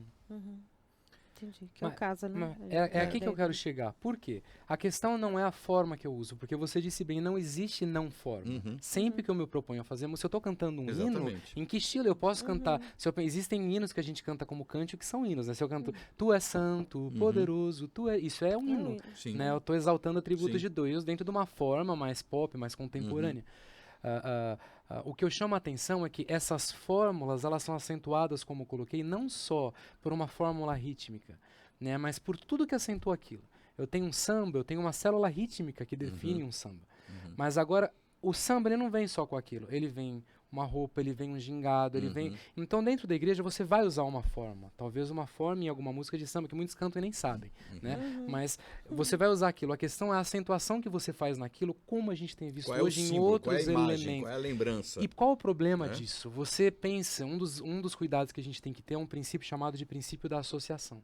Entendi. Que é o caso, né? É aqui que eu quero chegar. Por quê? A questão não é a forma que eu uso, porque você disse bem, não existe não forma. Sempre que eu me proponho a fazer, se eu estou cantando um hino, em que estilo eu posso cantar? Existem hinos que a gente canta como cântico que são hinos, né? Se eu canto, tu és santo, poderoso, isso é um hino. Né? Eu estou exaltando atributos de Deus dentro de uma forma mais pop, mais contemporânea. O que eu chamo a atenção é que essas fórmulas, elas são acentuadas, como eu coloquei, não só por uma fórmula rítmica, né, mas por tudo que acentua aquilo. Eu tenho um samba, eu tenho uma célula rítmica que define um samba. Mas agora, o samba ele não vem só com aquilo, ele vem uma roupa, ele vem um gingado, ele vem... Então, dentro da igreja, você vai usar uma forma. Talvez uma forma em alguma música de samba, que muitos cantam e nem sabem, né? Mas você vai usar aquilo. A questão é a acentuação que você faz naquilo, como a gente tem visto hoje em outros elementos. Qual é a lembrança? E qual o problema disso? Você pensa, um dos cuidados que a gente tem que ter é um princípio chamado de princípio da associação.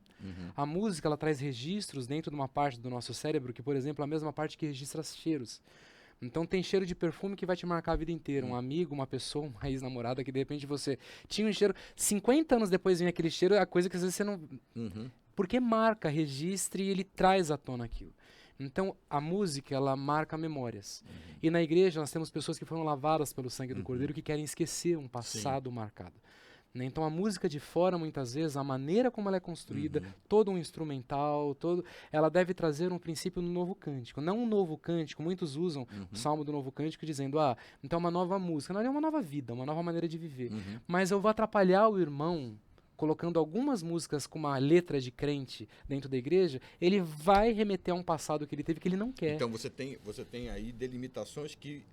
A música, ela traz registros dentro de uma parte do nosso cérebro, que, por exemplo, é a mesma parte que registra cheiros. Então tem cheiro de perfume que vai te marcar a vida inteira. Um amigo, uma pessoa, uma ex-namorada que de repente você tinha um cheiro, 50 anos depois vem aquele cheiro, é a coisa que às vezes você não... Porque marca, registra e ele traz à tona aquilo. Então a música, ela marca memórias. E na igreja nós temos pessoas que foram lavadas pelo sangue do Cordeiro que querem esquecer um passado marcado. Né? Então a música de fora, muitas vezes, a maneira como ela é construída, todo um instrumental, ela deve trazer um princípio no novo cântico. Não um novo cântico, muitos usam o salmo do novo cântico dizendo, então é uma nova música. Não é uma nova vida, uma nova maneira de viver. Mas eu vou atrapalhar o irmão colocando algumas músicas com uma letra de crente dentro da igreja, ele vai remeter a um passado que ele teve que ele não quer. Então você tem aí delimitações que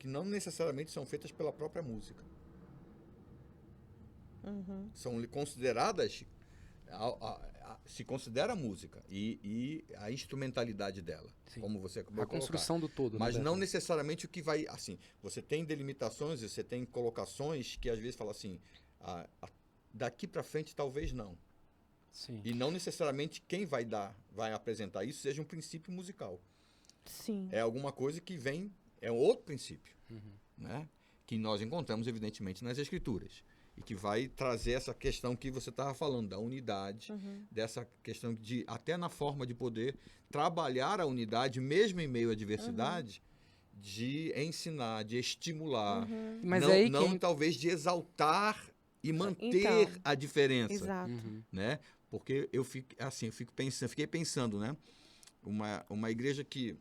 não necessariamente são feitas pela própria música. São consideradas se considera música e a instrumentalidade dela, Sim. como você acabou A de colocar. construção do todo. Mas né, não Beto? necessariamente o que vai... Assim, você tem delimitações, você tem colocações que às vezes fala assim, daqui para frente talvez não. Sim. E não necessariamente quem vai apresentar isso seja um princípio musical. Sim. É alguma coisa que vem, é um outro princípio, Uhum. né? Que nós encontramos, evidentemente, nas Escrituras. E que vai trazer essa questão que você estava falando, da unidade, dessa questão de, até na forma de poder trabalhar a unidade, mesmo em meio à diversidade, de ensinar, de estimular, Mas não, é aí não que... talvez de exaltar e manter Então, a diferença, Exato. Uhum. né? Porque eu fiquei pensando, né? Uma igreja que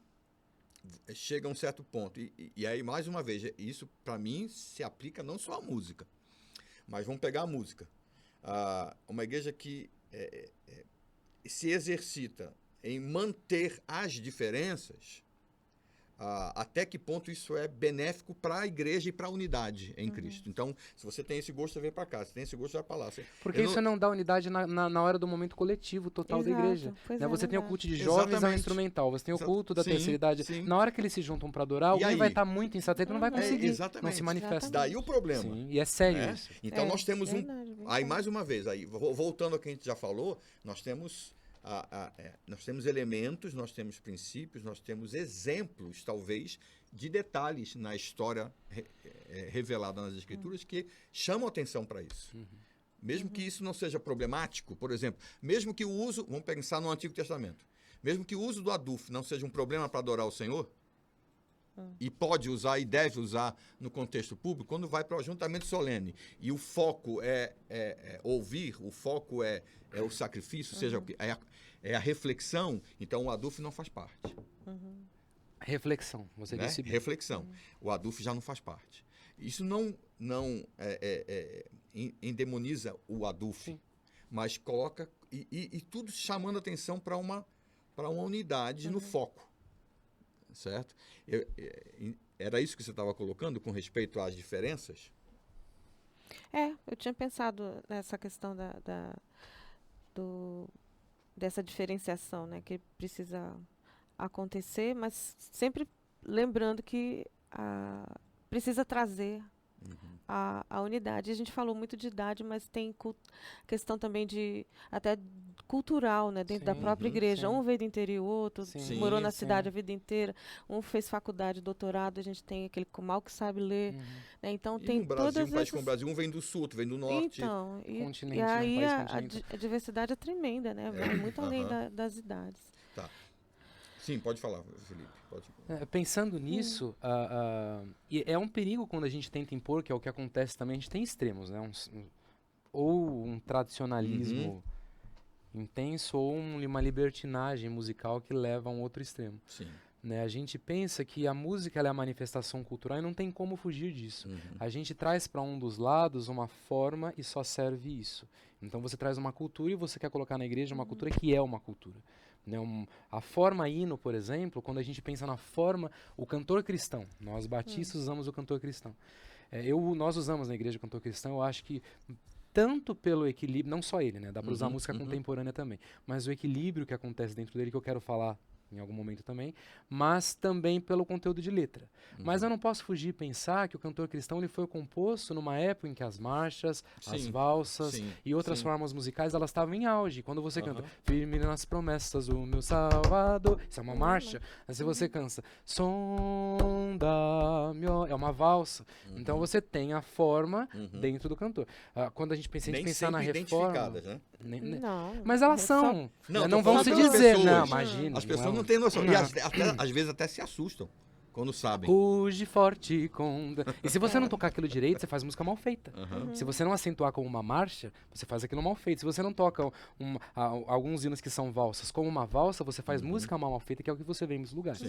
chega a um certo ponto, e aí, mais uma vez, isso para mim se aplica não só à música, mas vamos pegar a música. Uma igreja que se exercita em manter as diferenças, até que ponto isso é benéfico para a igreja e para a unidade em Cristo. Então, se você tem esse gosto, você vem para cá. Se tem esse gosto, vai para lá. Porque Eu isso não dá unidade na hora do momento coletivo total da Exato, igreja. pois Né? é, Você tem o verdade. culto de jovens ao Exatamente. instrumental, você tem o Exato. culto da Sim, terceira idade. sim. Na hora que eles se juntam para adorar, alguém aí? vai estar muito insatisfeito, não vai conseguir, não exatamente. se manifesta. Daí o problema. Sim, e é sério né? isso. Então, nós temos verdade, bem Aí, sério. mais uma vez, aí, voltando ao que a gente já falou, nós temos elementos, nós temos princípios, nós temos exemplos, talvez, de detalhes na história revelada nas Escrituras que chamam atenção para isso. Mesmo que isso não seja problemático, por exemplo, mesmo que o uso, vamos pensar no Antigo Testamento, mesmo que o uso do adufo não seja um problema para adorar o Senhor, e pode usar e deve usar no contexto público, quando vai para o ajuntamento solene e o foco é ouvir, o foco é o sacrifício, seja o que é a reflexão, então o adufo não faz parte. Reflexão, você Né? disse bem. Reflexão. O adufo já não faz parte. Isso não endemoniza o adufo, Sim. mas coloca e tudo chamando atenção para uma unidade no foco, certo? Era isso que você estava colocando com respeito às diferenças? Eu tinha pensado nessa questão dessa diferenciação, né, que precisa acontecer, mas sempre lembrando que precisa trazer a unidade. A gente falou muito de idade, mas tem questão também de até cultural, né, dentro da Sim, própria igreja. sim. Um veio do interior, outro Sim, morou na sim. cidade a vida inteira, um fez faculdade, doutorado, a gente tem aquele mal que sabe ler, né? Então E tem no Brasil, todas um país como o essas... Brasil, um vem do sul, outro vem do norte. Então, Continente, e né? aí País a continental. diversidade é tremenda, né? Vai muito além das idades. Tá. Sim, pode falar, Felipe. Pode. Pensando nisso, e é um perigo quando a gente tenta impor, que é o que acontece também, a gente tem extremos, né? Ou um tradicionalismo intenso, ou uma libertinagem musical que leva a um outro extremo. Sim. Né? A gente pensa que a música ela é a manifestação cultural e não tem como fugir disso. A gente traz para um dos lados uma forma e só serve isso. Então você traz uma cultura e você quer colocar na igreja uma cultura que é uma cultura. Né? A forma hino, por exemplo, quando a gente pensa na forma, o cantor cristão, nós batistas usamos o cantor cristão. Nós usamos na igreja o cantor cristão, eu acho que tanto pelo equilíbrio, não só ele, né? Dá para usar música contemporânea também, mas o equilíbrio que acontece dentro dele, que eu quero falar em algum momento também, mas também pelo conteúdo de letra. Mas eu não posso fugir e pensar que o cantor cristão ele foi composto numa época em que as marchas, as valsas e outras formas musicais, elas estavam em auge. Quando você canta Firme nas promessas o meu Salvador, isso é uma marcha. Mas se você canta Sonda-me, é uma valsa. Então você tem a forma dentro do cantor. Quando a gente pensa em pensar na reforma... né? Não. Mas elas são. Não, Não tô vão falando se pelas dizer, pessoas. não, imagina. As pessoas não têm noção. E às vezes até se assustam quando sabem. Ruge forte com... E se você não tocar aquilo direito, você faz música mal feita. Se você não acentuar como uma marcha, você faz aquilo mal feito. Se você não toca alguns hinos que são valsas como uma valsa, você faz música mal feita, que é o que você vê em muitos lugares.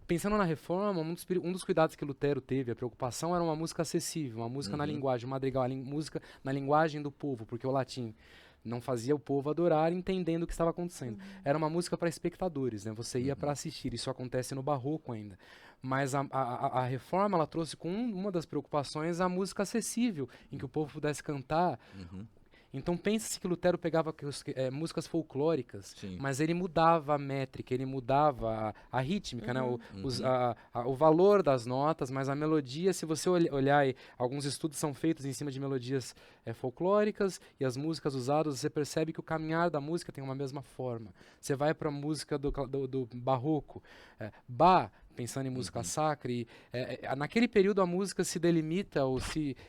Pensando na reforma, um dos cuidados que Lutero teve, a preocupação era uma música acessível, uma música na linguagem, uma madrigal, música na linguagem do povo, porque o latim não fazia o povo adorar entendendo o que estava acontecendo. Era uma música para espectadores, né? Você ia para assistir. Isso acontece no barroco ainda. Mas a reforma ela trouxe com uma das preocupações a música acessível, em que o povo pudesse cantar Então pensa-se que Lutero pegava músicas folclóricas, Sim. mas ele mudava a métrica, ele mudava a rítmica, né? Uhum. O valor das notas, mas a melodia, se você olhar, alguns estudos são feitos em cima de melodias folclóricas e as músicas usadas, você percebe que o caminhar da música tem uma mesma forma. Você vai para a música do barroco, Bach, pensando em música sacra, e naquele período a música se delimita,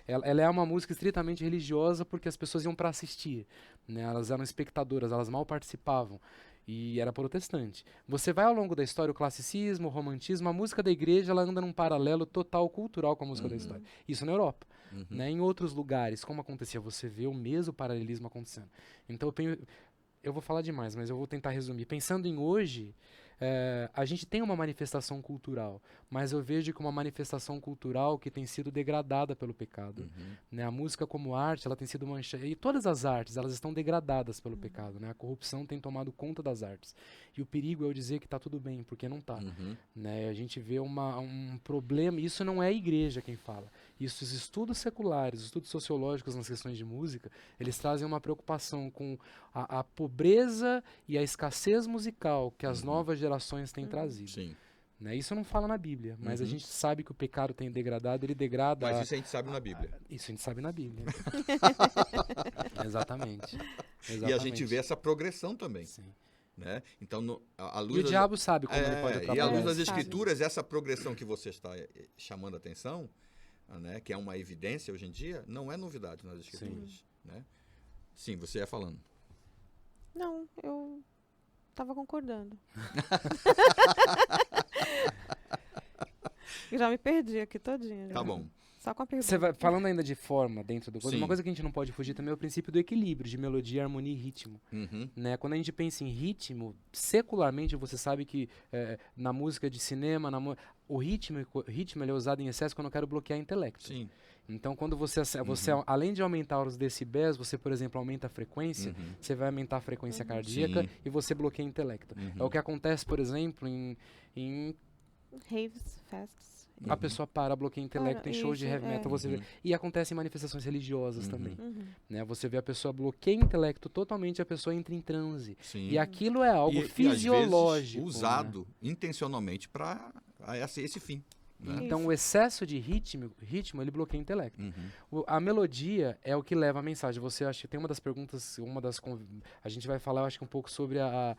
ela é uma música estritamente religiosa porque as pessoas iam para assistir, né? Elas eram espectadoras, elas mal participavam. E era protestante. Você vai ao longo da história, o classicismo, o romantismo, a música da igreja ela anda num paralelo total cultural com a música da história. Isso na Europa. Né? Em outros lugares, como acontecia, você vê o mesmo paralelismo acontecendo. Então eu vou falar demais, mas eu vou tentar resumir. Pensando em hoje, a gente tem uma manifestação cultural, mas eu vejo que uma manifestação cultural que tem sido degradada pelo pecado. Né? A música como arte, ela tem sido manchada, e todas as artes, elas estão degradadas pelo pecado. Né? A corrupção tem tomado conta das artes. E o perigo é eu dizer que está tudo bem, porque não está. Né? A gente vê um problema, e isso não é a igreja quem fala. Isso, os estudos seculares, os estudos sociológicos nas questões de música, eles trazem uma preocupação com a pobreza e a escassez musical que as novas gerações têm trazido. Sim. Né? Isso não fala na Bíblia, mas a gente sabe que o pecado tem degradado, ele degrada... Mas isso a gente sabe na Bíblia. Isso a gente sabe na Bíblia. Exatamente. E a gente vê essa progressão também. Sim. Né? Então, à E luz o diabo sabe como ele pode e atrapalhar. à luz das Sabe. escrituras, essa progressão que você está chamando a atenção, né, que é uma evidência hoje em dia, não é novidade nas escrituras. Né? Sim, você ia falando. Não, eu tava concordando. Já me perdi aqui todinha. Tá já. bom. Só com a pergunta. Você vai falando ainda de forma dentro do coisa, Sim. uma coisa que a gente não pode fugir também é o princípio do equilíbrio, de melodia, harmonia e ritmo. Né? Quando a gente pensa em ritmo, secularmente você sabe que na música de cinema, o ritmo ele é usado em excesso quando eu quero bloquear intelecto. Sim. Então, quando você além de aumentar os decibéis, você, por exemplo, aumenta a frequência, você vai aumentar a frequência cardíaca Sim. e você bloqueia o intelecto. É o que acontece, por exemplo, em Raves, festas. a pessoa bloqueia o intelecto em shows de isso, heavy metal, você vê. E acontece em manifestações religiosas também. Né? Você vê a pessoa bloqueia o intelecto totalmente, a pessoa entra em transe. Sim. E aquilo é algo E, às fisiológico. vezes, usado intencionalmente para esse fim. Né? Então, o excesso de ritmo, ele bloqueia o intelecto. A melodia é o que leva a mensagem. Você acha que tem uma das perguntas, a gente vai falar, eu acho que um pouco sobre a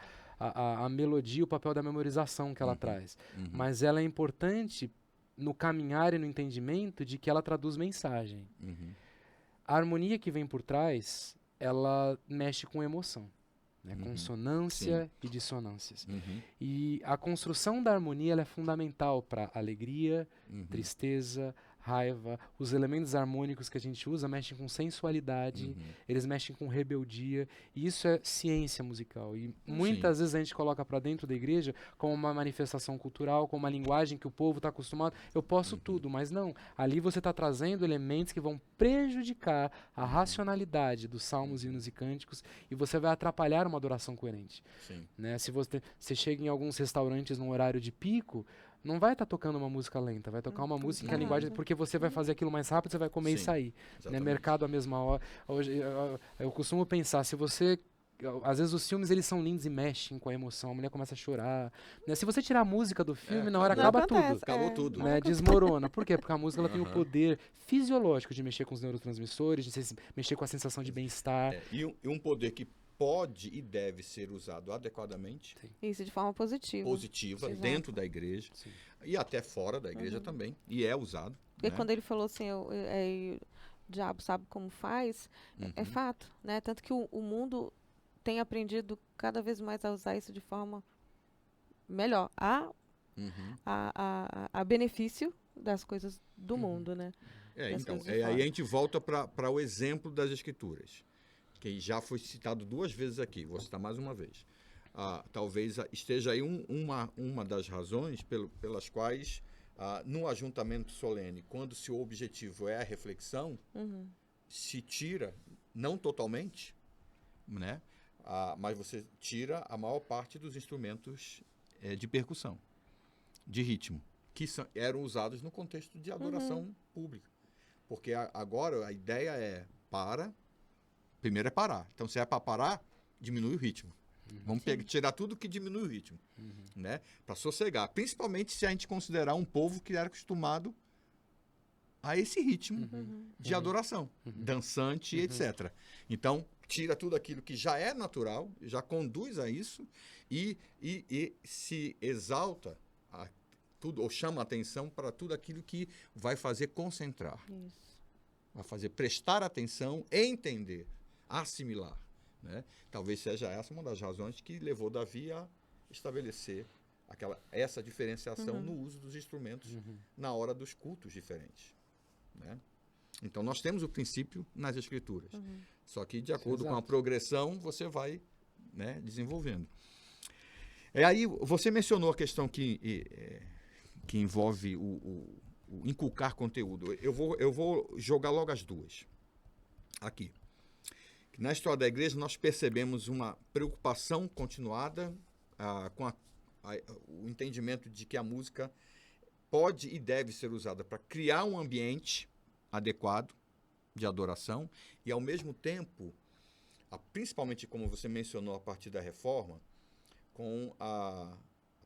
melodia, o papel da memorização que ela traz. Mas ela é importante no caminhar e no entendimento de que ela traduz mensagem. A harmonia que vem por trás, ela mexe com emoção. Né? Consonância e dissonâncias. E a construção da harmonia ela é fundamental para alegria, tristeza, raiva. Os elementos harmônicos que a gente usa mexem com sensualidade, eles mexem com rebeldia, e isso é ciência musical. E muitas vezes a gente coloca para dentro da igreja como uma manifestação cultural, como uma linguagem que o povo está acostumado. Eu posso tudo, mas não. Ali você está trazendo elementos que vão prejudicar a racionalidade dos salmos, hinos e cânticos, e você vai atrapalhar uma adoração coerente. Né? Se você chega em alguns restaurantes num horário de pico, não vai estar tocando uma música lenta, vai tocar uma música em linguagem, porque você vai fazer aquilo mais rápido, você vai comer e sair. Né? Mercado à mesma hora. Hoje, eu costumo pensar, se você... Às vezes os filmes eles são lindos e mexem com a emoção, a mulher começa a chorar. Né? Se você tirar a música do filme, na hora acaba tudo. Acabou tudo. Né? Desmorona. Por quê? Porque a música ela tem o poder fisiológico de mexer com os neurotransmissores, de mexer com a sensação de bem-estar. E um poder que pode e deve ser usado adequadamente, Isso, de forma positiva. Exato. dentro da igreja e até fora da igreja também, e é usado. Porque né? quando ele falou assim, o diabo sabe como faz, é fato, né? Tanto que o mundo tem aprendido cada vez mais a usar isso de forma melhor, a benefício das coisas do mundo, né? Então, aí a gente volta para o exemplo das escrituras, que já foi citado 2 vezes aqui, vou citar mais uma vez. Talvez esteja aí uma das razões pelas quais, no ajuntamento solene, quando o objetivo é a reflexão, se tira, não totalmente, né? Mas você tira a maior parte dos instrumentos de percussão, de ritmo, que eram usados no contexto de adoração pública. Porque agora a ideia é Primeiro é parar. Então, se é para parar, diminui o ritmo. Vamos tirar tudo que diminui o ritmo, né? Para sossegar. Principalmente se a gente considerar um povo que era acostumado a esse ritmo de adoração, dançante, etc. Então, tira tudo aquilo que já é natural, já conduz a isso e se exalta tudo, ou chama a atenção para tudo aquilo que vai fazer concentrar. Isso. Vai fazer prestar atenção, entender, assimilar. Né? Talvez seja essa uma das razões que levou Davi a estabelecer essa diferenciação no uso dos instrumentos na hora dos cultos diferentes. Né? Então, nós temos o princípio nas Escrituras. Só que, de acordo com a progressão, você vai, né, desenvolvendo. Aí, você mencionou a questão que envolve o inculcar conteúdo. Eu vou jogar logo as duas aqui. Na história da igreja, nós percebemos uma preocupação continuada com o entendimento de que a música pode e deve ser usada para criar um ambiente adequado de adoração e, ao mesmo tempo, principalmente como você mencionou a partir da Reforma, a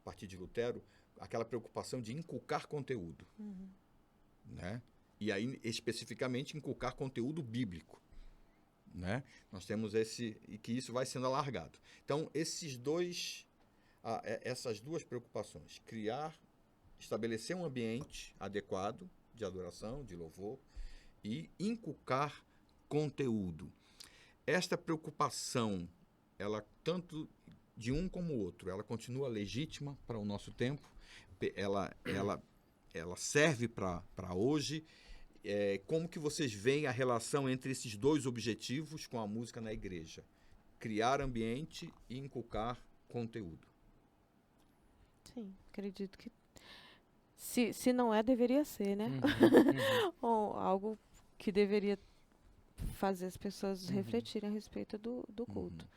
partir de Lutero, aquela preocupação de inculcar conteúdo. Né? E aí, especificamente, inculcar conteúdo bíblico. Né? Nós temos e que isso vai sendo alargado. Então, essas duas preocupações, estabelecer um ambiente adequado de adoração, de louvor, e inculcar conteúdo. Esta preocupação, ela tanto de um como o outro, ela continua legítima para o nosso tempo, ela serve para hoje. Como que vocês veem a relação entre esses dois objetivos com a música na igreja? Criar ambiente e inculcar conteúdo. Sim, acredito que se não deveria ser, né? Ou algo que deveria fazer as pessoas refletirem a respeito do culto.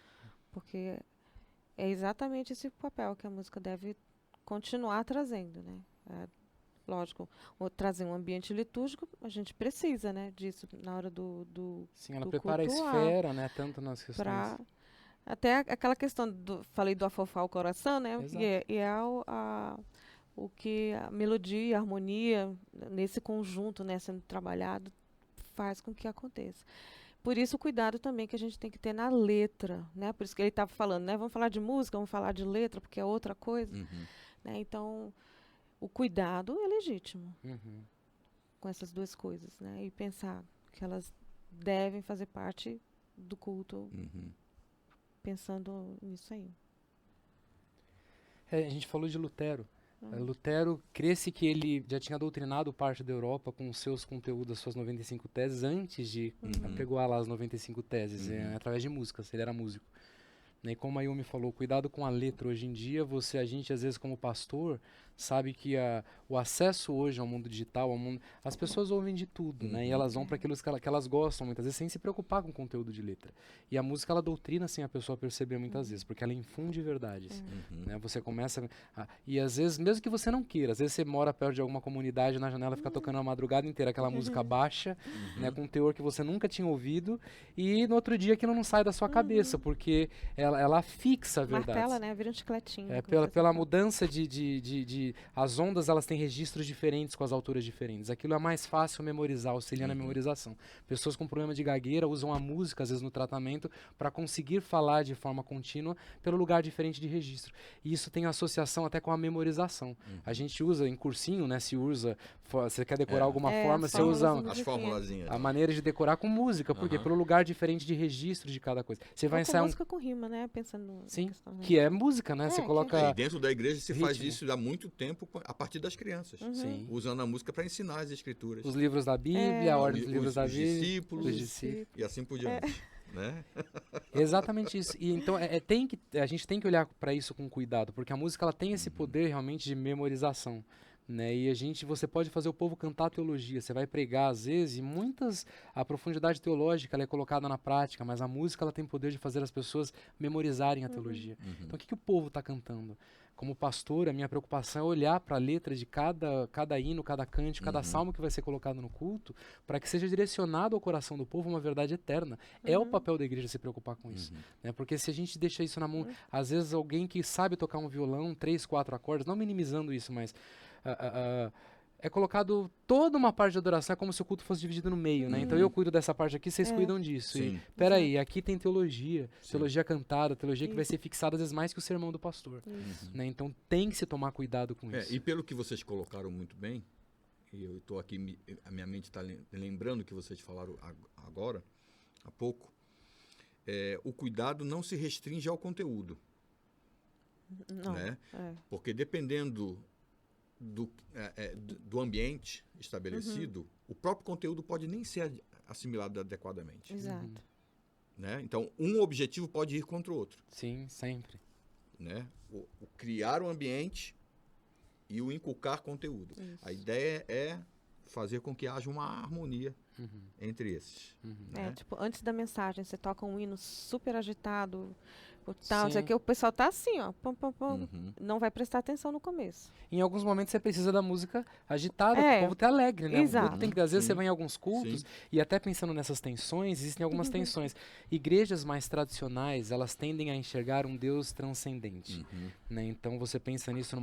Porque é exatamente esse papel que a música deve continuar trazendo, né? Lógico, trazer um ambiente litúrgico, a gente precisa, né, disso na hora do Sim, ela do prepara cultuar, a esfera, né, tanto nas questões... Até aquela questão, falei do afofar o coração, né, Exato. e é o que a melodia, a harmonia, nesse conjunto, né, sendo trabalhado, faz com que aconteça. Por isso o cuidado também que a gente tem que ter na letra, né, por isso que ele estava falando, né, vamos falar de música, vamos falar de letra, porque é outra coisa, né, então... O cuidado é legítimo com essas duas coisas, né? E pensar que elas devem fazer parte do culto, pensando nisso aí. A gente falou de Lutero. Lutero, cresce que ele já tinha doutrinado parte da Europa com os seus conteúdos, as suas 95 teses, antes de apregoar lá as 95 teses, através de músicas, ele era músico. E como a Yumi falou, cuidado com a letra. Hoje em dia, a gente às vezes como pastor, sabe que o acesso hoje ao mundo digital, as pessoas ouvem de tudo, né? E elas vão para aquilo que elas gostam muitas vezes, sem se preocupar com o conteúdo de letra. E a música, ela doutrina sem a pessoa perceber muitas vezes, porque ela infunde verdades. Né? Você começa... e às vezes, mesmo que você não queira, às vezes você mora perto de alguma comunidade, na janela fica tocando a madrugada inteira aquela música baixa, né? Com um teor que você nunca tinha ouvido, e no outro dia aquilo não sai da sua cabeça, porque ela fixa a verdade. Martela, né? Vira um chicletinho. Pela mudança as ondas, elas têm registros diferentes com as alturas diferentes. Aquilo é mais fácil memorizar, auxilia na memorização. Pessoas com problema de gagueira usam a música, às vezes, no tratamento, para conseguir falar de forma contínua pelo lugar diferente de registro. E isso tem associação até com a memorização. A gente usa em cursinho, né? Você quer decorar alguma forma, você usa as formulazinhas. A maneira de decorar com música, porque pelo lugar diferente de registro de cada coisa. Você vai ensaiar música com rima, né? Pensando Sim, na questão, né? que é música, né? Você coloca... E dentro da igreja se faz ritmo. isso há muito tempo, a partir das crianças. Sim. Usando a música para ensinar as escrituras. Os livros da Bíblia, a ordem dos livros da Bíblia. Os discípulos. E assim por diante. Né? Exatamente isso. E então a gente tem que olhar para isso com cuidado, porque a música ela tem esse poder realmente de memorização. né? E você pode fazer o povo cantar teologia, você vai pregar às vezes, e a profundidade teológica ela é colocada na prática, mas a música ela tem poder de fazer as pessoas memorizarem a teologia. Então o que o povo está cantando? Como pastor, a minha preocupação é olhar para a letra de cada hino, cada cântico, cada salmo que vai ser colocado no culto, para que seja direcionado ao coração do povo uma verdade eterna. É o papel da igreja se preocupar com isso. Né? Porque se a gente deixa isso na mão, às vezes alguém que sabe tocar um violão, 3, 4 acordes, não minimizando isso, mas é colocado toda uma parte de adoração, é como se o culto fosse dividido no meio, né? Então eu cuido dessa parte aqui, vocês cuidam disso. Sim. E, peraí, aqui tem teologia, teologia cantada, teologia que vai ser fixada às vezes mais que o sermão do pastor. Né? Então tem que se tomar cuidado com isso. E pelo que vocês colocaram muito bem, e eu estou aqui, a minha mente está lembrando que vocês falaram agora, há pouco, o cuidado não se restringe ao conteúdo. Não. Né? Porque dependendo do ambiente estabelecido, o próprio conteúdo pode nem ser assimilado adequadamente. Exato. Né? Então, um objetivo pode ir contra o outro. Sim, sempre. Né? O criar um ambiente e o inculcar conteúdo. Isso. A ideia é fazer com que haja uma harmonia entre esses. Né? Tipo, antes da mensagem, você toca um hino super agitado, tal, Sim. que o pessoal tá assim, ó, pom, pom, pom, não vai prestar atenção no começo. Em alguns momentos você precisa da música agitada, para o povo ter alegre, né? Exato. O culto tem que, às vezes você vai em alguns cultos, e até pensando nessas tensões, existem algumas tensões. Igrejas mais tradicionais, elas tendem a enxergar um Deus transcendente. Né? Então você pensa nisso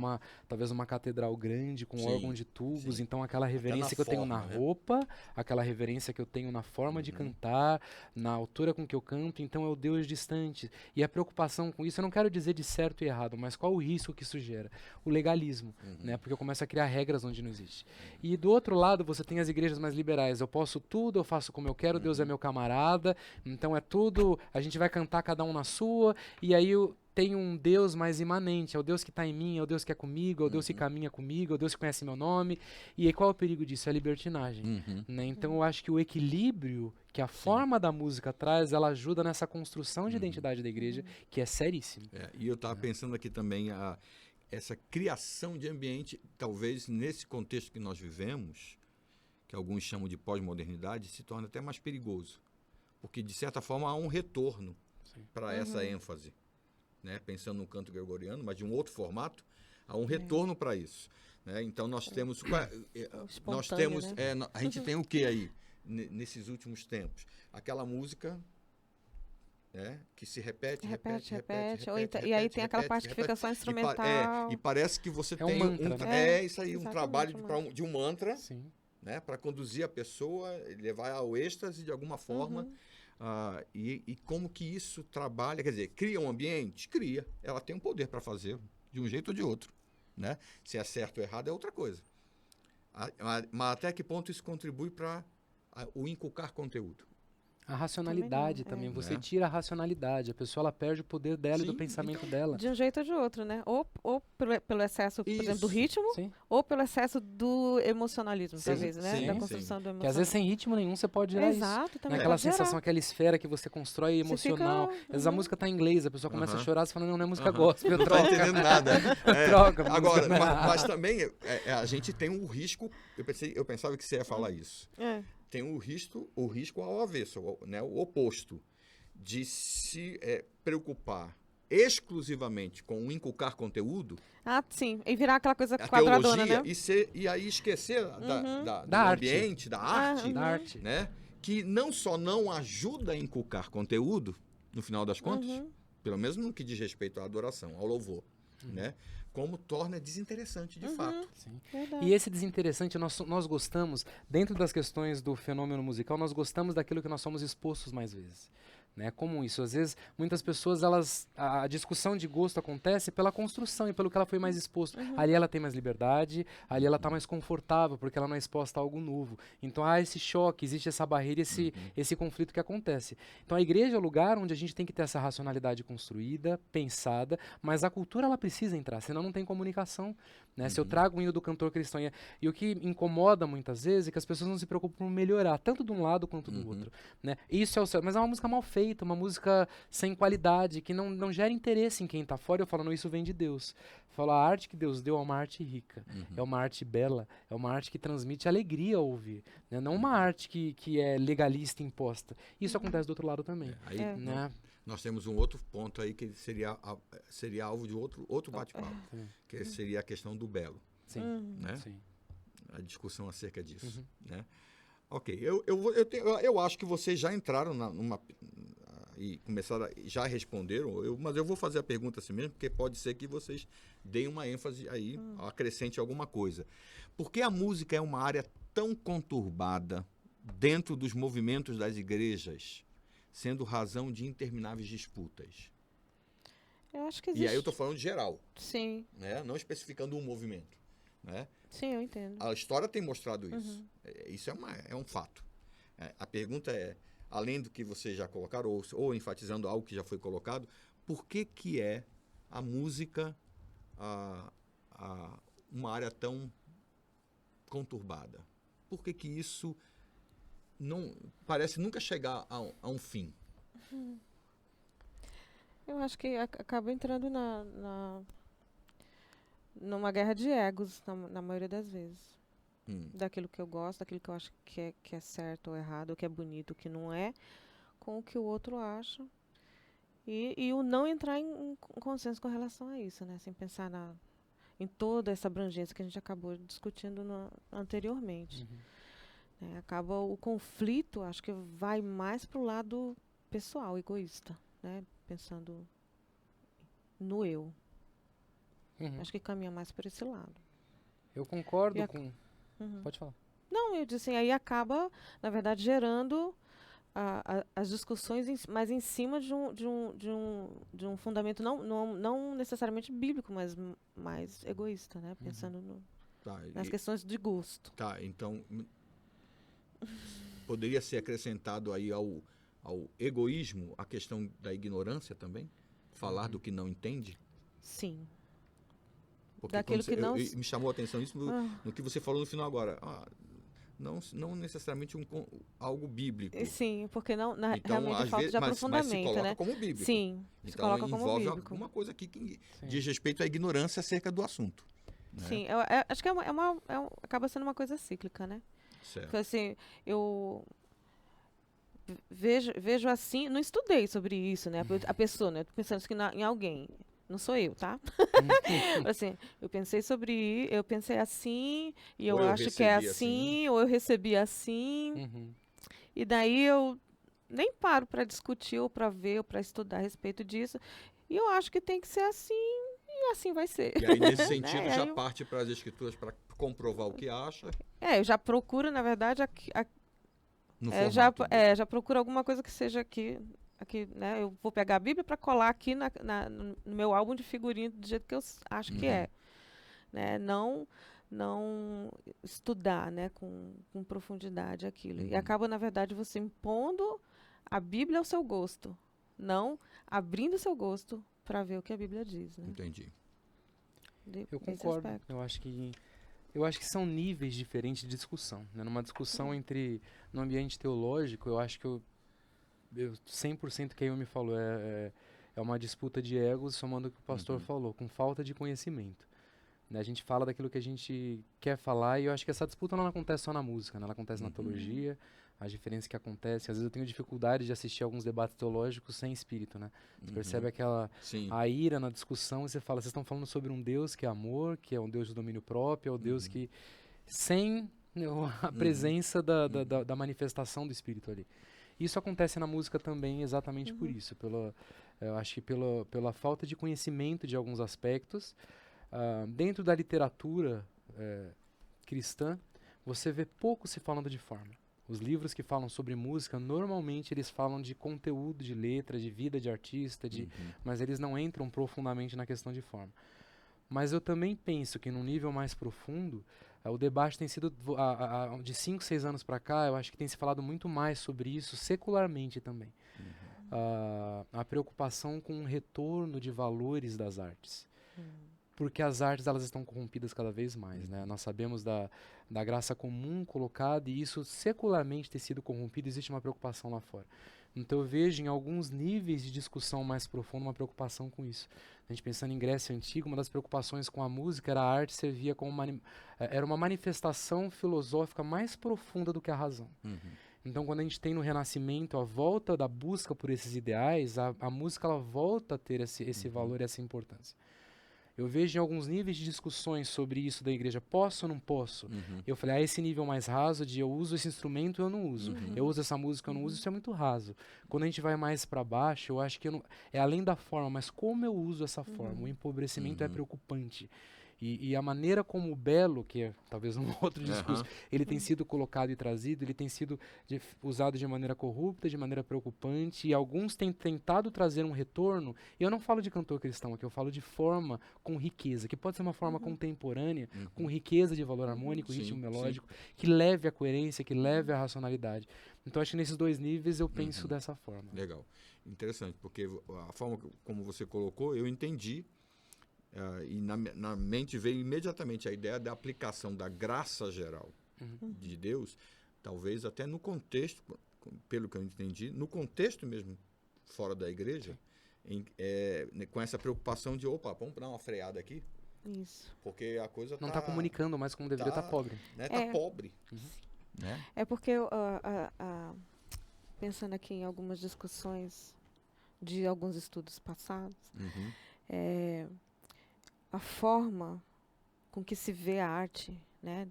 talvez numa catedral grande, com órgão de tubos, então aquela reverência que eu tenho na roupa, aquela reverência que eu tenho na forma de cantar, na altura com que eu canto, então é o Deus distante. E a preocupação com isso, eu não quero dizer de certo e errado, mas qual o risco que isso gera? O legalismo, né? Porque eu começo a criar regras onde não existe. E do outro lado, você tem as igrejas mais liberais. Eu posso tudo, eu faço como eu quero, Deus é meu camarada, então é tudo, a gente vai cantar cada um na sua, e aí tem um Deus mais imanente, é o Deus que está em mim, é o Deus que é comigo, é o Deus que caminha comigo, é o Deus que conhece meu nome. E aí qual é o perigo disso? É a libertinagem. Né? Então eu acho que o equilíbrio que a forma da música traz, ela ajuda nessa construção de identidade da igreja, que é seríssimo. E eu estava pensando aqui também, essa criação de ambiente, talvez nesse contexto que nós vivemos, que alguns chamam de pós-modernidade, se torna até mais perigoso. Porque, de certa forma, há um retorno para essa ênfase. Né? Pensando no canto gregoriano, mas de um outro formato, há um retorno para isso. Né? Então, nós temos... a gente tem o que aí, nesses últimos tempos? Aquela música... que se repete. E aí tem aquela parte que fica só instrumental. E parece que você tem um mantra, isso aí, um trabalho de um mantra, né, para conduzir a pessoa, levar ao êxtase de alguma forma. E como que isso trabalha, quer dizer, cria um ambiente? Cria. Ela tem um poder para fazer de um jeito ou de outro. Né? Se é certo ou errado é outra coisa. Mas até que ponto isso contribui para o inculcar conteúdo? A racionalidade também. Você tira a racionalidade. A pessoa ela perde o poder dela e do pensamento dela. De um jeito ou de outro, né? Ou pelo excesso, por exemplo, do ritmo, ou pelo excesso do emocionalismo, talvez, né? Da construção do emocionalismo. Que às vezes sem ritmo nenhum você pode gerar isso. Também. Aquela sensação, aquela esfera que você constrói emocional. Às vezes a música tá em inglês, a pessoa começa a chorar, você fala, não é música gospel, não tá entendendo nada. Troca. Agora, mas também a gente tem um risco, eu pensava que você ia falar isso. Tem o risco ao avesso, né, o oposto, de se preocupar exclusivamente com o inculcar conteúdo. Sim, e virar aquela coisa quadradona, né? E aí esquecer do arte. ambiente, da arte, né, que não só não ajuda a inculcar conteúdo, no final das contas, pelo menos no que diz respeito à adoração, ao louvor, né? Como torna desinteressante de fato. Sim. E esse desinteressante, nós gostamos, dentro das questões do fenômeno musical, nós gostamos daquilo que nós somos expostos mais vezes. É comum isso. Às vezes, muitas pessoas, a discussão de gosto acontece pela construção e pelo que ela foi mais exposta. Ali ela tem mais liberdade, ali ela está mais confortável, porque ela não é exposta a algo novo. Então há esse choque, existe essa barreira, esse conflito que acontece. Então a igreja é o lugar onde a gente tem que ter essa racionalidade construída, pensada, mas a cultura ela precisa entrar, senão não tem comunicação. Né? Se eu trago o hino do cantor cristão, e o que incomoda muitas vezes é que as pessoas não se preocupam por melhorar, tanto de um lado quanto do outro. Né? Isso é o certo, mas é uma música mal feita. feita, uma música sem qualidade, que não gera interesse em quem está fora. Eu falo, não, isso vem de Deus. Eu falo, a arte que Deus deu é uma arte rica, é uma arte bela, é uma arte que transmite alegria ao ouvir, né? Não uma arte que é legalista imposta. Isso acontece do outro lado também. Aí né? nós temos um outro ponto aí que seria alvo de outro bate-papo, que seria a questão do belo. Sim, né? sim. A discussão acerca disso. Né? Ok, eu acho que vocês já entraram e começaram, já responderam, mas eu vou fazer a pergunta assim mesmo, porque pode ser que vocês deem uma ênfase aí, acrescente alguma coisa. Por que a música é uma área tão conturbada dentro dos movimentos das igrejas, sendo razão de intermináveis disputas? Eu acho que existe. E aí eu estou falando de geral, Sim, né? Não especificando um movimento. Né? sim, eu entendo. A história tem mostrado isso. Isso é um fato. A pergunta é, além do que vocês já colocaram, ou enfatizando algo que já foi colocado, por que é a música uma área tão conturbada? Por que isso não parece nunca chegar a um fim? Eu acho que acaba entrando numa guerra de egos, na maioria das vezes. Daquilo que eu gosto, daquilo que eu acho que é certo ou errado, o que é bonito, o que não é, com o que o outro acha. E o não entrar em consenso com relação a isso, né? Sem pensar em toda essa abrangência que a gente acabou discutindo anteriormente. Acaba o conflito, acho que vai mais para o lado pessoal, egoísta, né? Pensando no eu. Acho que caminha mais por esse lado. Eu concordo com... Pode falar. Não, eu disse assim, aí acaba, na verdade, gerando as discussões mais em cima de um fundamento não necessariamente bíblico, mas mais egoísta, né? Pensando nas questões de gosto. Tá, então poderia ser acrescentado aí ao egoísmo a questão da ignorância também? Falar do que não entende? Sim. Porque daquilo que não... me chamou a atenção isso no que você falou no final agora. Não necessariamente algo bíblico. Sim, porque não então, realmente falta de aprofundamento, mas se coloca, né? como bíblico. Sim, então, se coloca como envolve bíblico. alguma coisa aqui que diz respeito à ignorância acerca do assunto. Né? Sim, acho que acaba sendo uma coisa cíclica, né? Certo. Porque assim, eu vejo assim, não estudei sobre isso, né? A pessoa, né? Tô pensando aqui em alguém. Não sou eu, tá? Assim, eu pensei assim, e eu acho que é assim, ou eu recebi assim. E daí eu nem paro para discutir, ou para ver, ou para estudar a respeito disso. E eu acho que tem que ser assim, e assim vai ser. E aí, nesse sentido, já parte para as escrituras para comprovar o que acha. Eu já procuro, na verdade, já procuro alguma coisa que seja aqui, né? Eu vou pegar a Bíblia para colar aqui no meu álbum de figurinha do jeito que eu acho que é, né? Não estudar, né, com profundidade aquilo. E acaba, na verdade, você impondo a Bíblia ao seu gosto, não abrindo o seu gosto para ver o que a Bíblia diz, né? Entendi. Eu concordo. Eu acho que são níveis diferentes de discussão, né? Numa discussão no ambiente teológico, eu acho que eu 100% que a Yumi falou é uma disputa de egos, somando o que o pastor falou, com falta de conhecimento. Né? A gente fala daquilo que a gente quer falar, e eu acho que essa disputa não acontece só na música, né? Ela acontece na teologia, as diferenças que acontecem. Às vezes eu tenho dificuldade de assistir alguns debates teológicos sem espírito, né? Você percebe a ira na discussão, e você fala, vocês estão falando sobre um Deus que é amor, que é um Deus de domínio próprio, é o Deus que... sem a presença da manifestação do espírito ali. Isso acontece na música também exatamente por isso, eu acho que pela falta de conhecimento de alguns aspectos. Dentro da literatura cristã, você vê pouco se falando de forma. Os livros que falam sobre música, normalmente eles falam de conteúdo, de letra, de vida de artista, mas eles não entram profundamente na questão de forma. Mas eu também penso que num nível mais profundo, o debate tem sido, de 5, 6 anos para cá, eu acho que tem se falado muito mais sobre isso secularmente também. A preocupação com o retorno de valores das artes. porque as artes elas estão corrompidas cada vez mais, né? Nós sabemos da graça comum colocada e isso secularmente ter sido corrompido, existe uma preocupação lá fora. Então eu vejo em alguns níveis de discussão mais profunda uma preocupação com isso. A gente pensando em Grécia Antiga, uma das preocupações com a música era a arte servia como era uma manifestação filosófica mais profunda do que a razão. Então, quando a gente tem no Renascimento a volta da busca por esses ideais, a música ela volta a ter esse valor e essa importância. Eu vejo em alguns níveis de discussões sobre isso da igreja, posso ou não posso? Eu falei, esse nível mais raso de eu uso esse instrumento eu não uso, eu uso essa música eu não uso, isso é muito raso. Quando a gente vai mais para baixo, eu acho que é além da forma, mas como eu uso essa forma, o empobrecimento é preocupante. E a maneira como o belo, que é talvez um outro discurso, ele tem sido colocado e trazido, ele tem sido usado de maneira corrupta, de maneira preocupante, e alguns têm tentado trazer um retorno, e eu não falo de cantor cristão aqui, eu falo de forma com riqueza, que pode ser uma forma contemporânea, com riqueza de valor harmônico, ritmo melódico, que leve à coerência, que leve à racionalidade. Então acho que nesses dois níveis eu penso dessa forma. Legal. Interessante, porque a forma como você colocou, eu entendi. E na mente veio imediatamente a ideia da aplicação da graça geral de Deus, talvez até no contexto, pelo que eu entendi, no contexto mesmo fora da igreja, com essa preocupação de, vamos dar uma freada aqui, Isso. porque a coisa não está comunicando mais como deveria, está pobre. Né, tá pobre. Né? É porque, pensando aqui em algumas discussões de alguns estudos passados, a forma com que se vê a arte, né,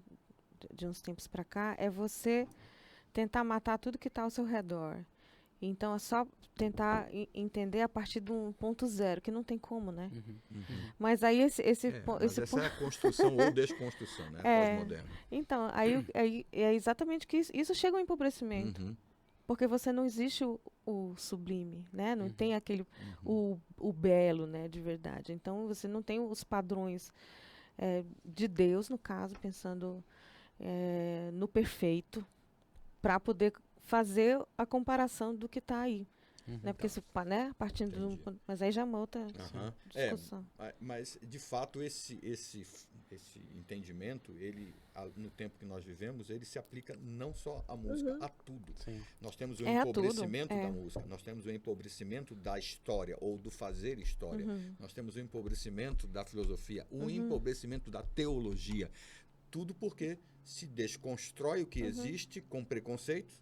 de uns tempos para cá, é você tentar matar tudo que está ao seu redor. Então é só tentar entender a partir de um ponto zero, que não tem como, né? Mas aí essa é a construção ou desconstrução, né? Pós-moderna. Então, aí é exatamente que isso chega ao empobrecimento. Porque você não existe o sublime, né? Não tem aquele o belo, né, de verdade. Então você não tem os padrões de Deus, no caso, pensando no perfeito, para poder fazer a comparação do que está aí. Né? Porque né, partindo mas aí já é uma outra discussão. Mas de fato esse entendimento, ele no tempo que nós vivemos, ele se aplica não só à música, a tudo. Sim. Nós temos o empobrecimento da música, nós temos o empobrecimento da história ou do fazer história, nós temos o empobrecimento da filosofia, o empobrecimento da teologia. Tudo porque se desconstrói o que existe com preconceitos,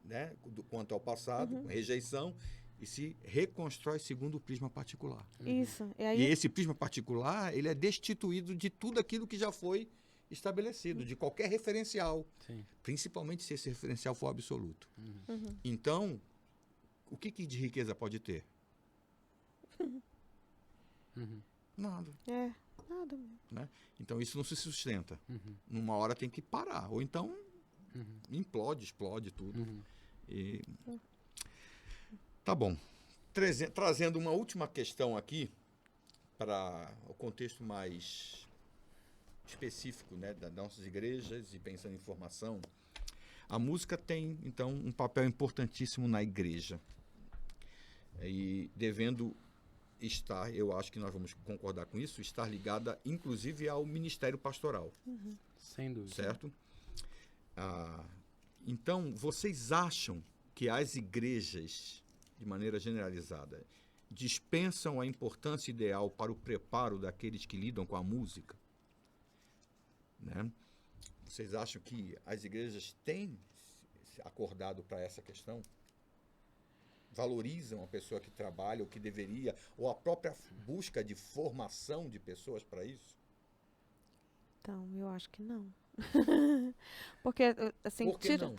né, quanto ao passado, com rejeição, e se reconstrói segundo o prisma particular. Isso. E esse prisma particular, ele é destituído de tudo aquilo que já foi estabelecido, de qualquer referencial, principalmente se esse referencial for absoluto. Então, o que de riqueza pode ter? Nada. Nada mesmo. Né? Então, isso não se sustenta. Numa hora tem que parar, ou então explode tudo. Tá bom. Trazendo uma última questão aqui para o contexto mais específico, né, das nossas igrejas e pensando em formação. A música tem, então, um papel importantíssimo na igreja. E devendo estar, eu acho que nós vamos concordar com isso, estar ligada, inclusive, ao ministério pastoral. Sem dúvida. Certo? Então, vocês acham que as igrejas, de maneira generalizada, dispensam a importância ideal para o preparo daqueles que lidam com a música? Né? Vocês acham que as igrejas têm acordado para essa questão? Valorizam a pessoa que trabalha, ou que deveria, ou a própria busca de formação de pessoas para isso? Então, eu acho que não. Porque, assim, por que não?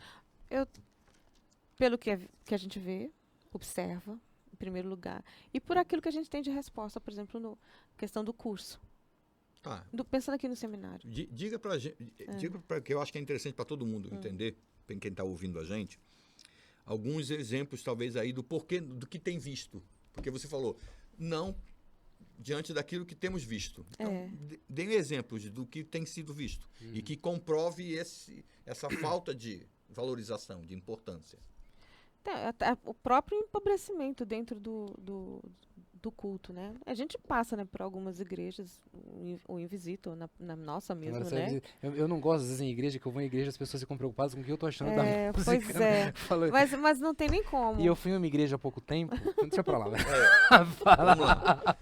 Pelo que a gente vê, observa, em primeiro lugar, e por aquilo que a gente tem de resposta, por exemplo, na questão do curso. Pensando aqui no seminário. Diga pra gente, que eu acho que é interessante para todo mundo entender, quem está ouvindo a gente, alguns exemplos, talvez, aí do porquê, do que tem visto. Porque você falou, não diante daquilo que temos visto. Então, deem exemplos do que tem sido visto e que comprove essa falta de valorização, de importância. O próprio empobrecimento dentro do durante o culto, né? A gente passa, né, por algumas igrejas, ou em visita, ou na nossa mesmo, Agora, né? eu não gosto, às vezes, em igreja, que eu vou em igreja, as pessoas ficam preocupadas com o que eu tô achando da música. Pois é. Falou- Mas não tem nem como. E eu fui em uma igreja há pouco tempo, deixa pra lá, né? Vamos lá.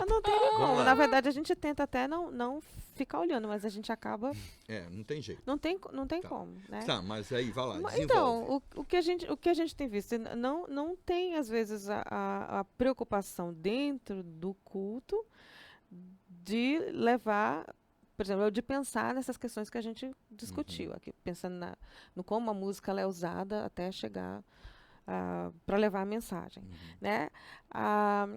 Não tem nem Vamos como. lá. Na verdade, a gente tenta até não ficar olhando, mas a gente acaba... Não tem jeito. Não tem Tá. como, né? Tá, mas aí, vai lá, desenvolve. Então, o que a gente tem visto, não tem, às vezes, a preocupação dentro do culto de levar, por exemplo, de pensar nessas questões que a gente discutiu aqui, pensando no como a música ela é usada até chegar para levar a mensagem, né? A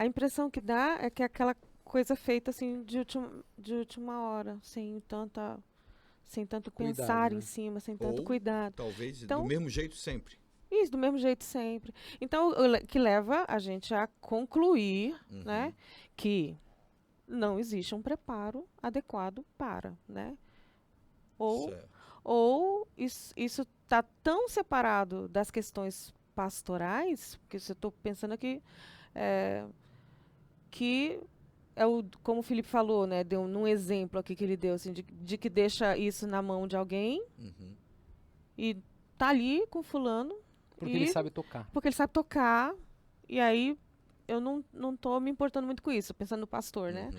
impressão que dá é que é aquela coisa feita assim de última hora, sem tanto Cuidado, pensar né? em cima, sem tanto Ou cuidado. Talvez Então- do mesmo jeito sempre. Isso, do mesmo jeito sempre. Então, que leva a gente a concluir, né, que não existe um preparo adequado para, né? Certo. Ou isso está tão separado das questões pastorais, porque eu estou pensando aqui, que como o Felipe falou, né, deu num exemplo aqui que ele deu, assim, de que deixa isso na mão de alguém e tá ali com fulano, Porque ele sabe tocar. porque ele sabe tocar, e aí eu não tô me importando muito com isso, pensando no pastor, né?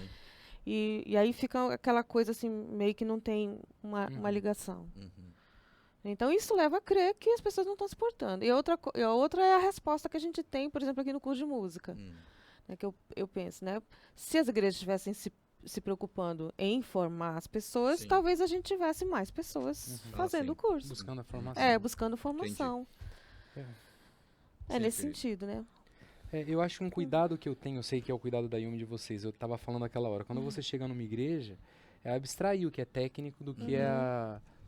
E aí fica aquela coisa assim, meio que não tem uma ligação. Então isso leva a crer que as pessoas não estão se portando. E a outra é a resposta que a gente tem, por exemplo, aqui no curso de música. Né, que eu penso, né? Se as igrejas estivessem se preocupando em formar as pessoas, Sim. talvez a gente tivesse mais pessoas fazendo sim. o curso. Buscando a formação. Buscando formação. É. É nesse Sempre. sentido, né? Eu acho que um cuidado que eu tenho, eu sei que é o cuidado da Yumi de vocês, eu tava falando naquela hora, quando você chega numa igreja, é abstrair o que é técnico do que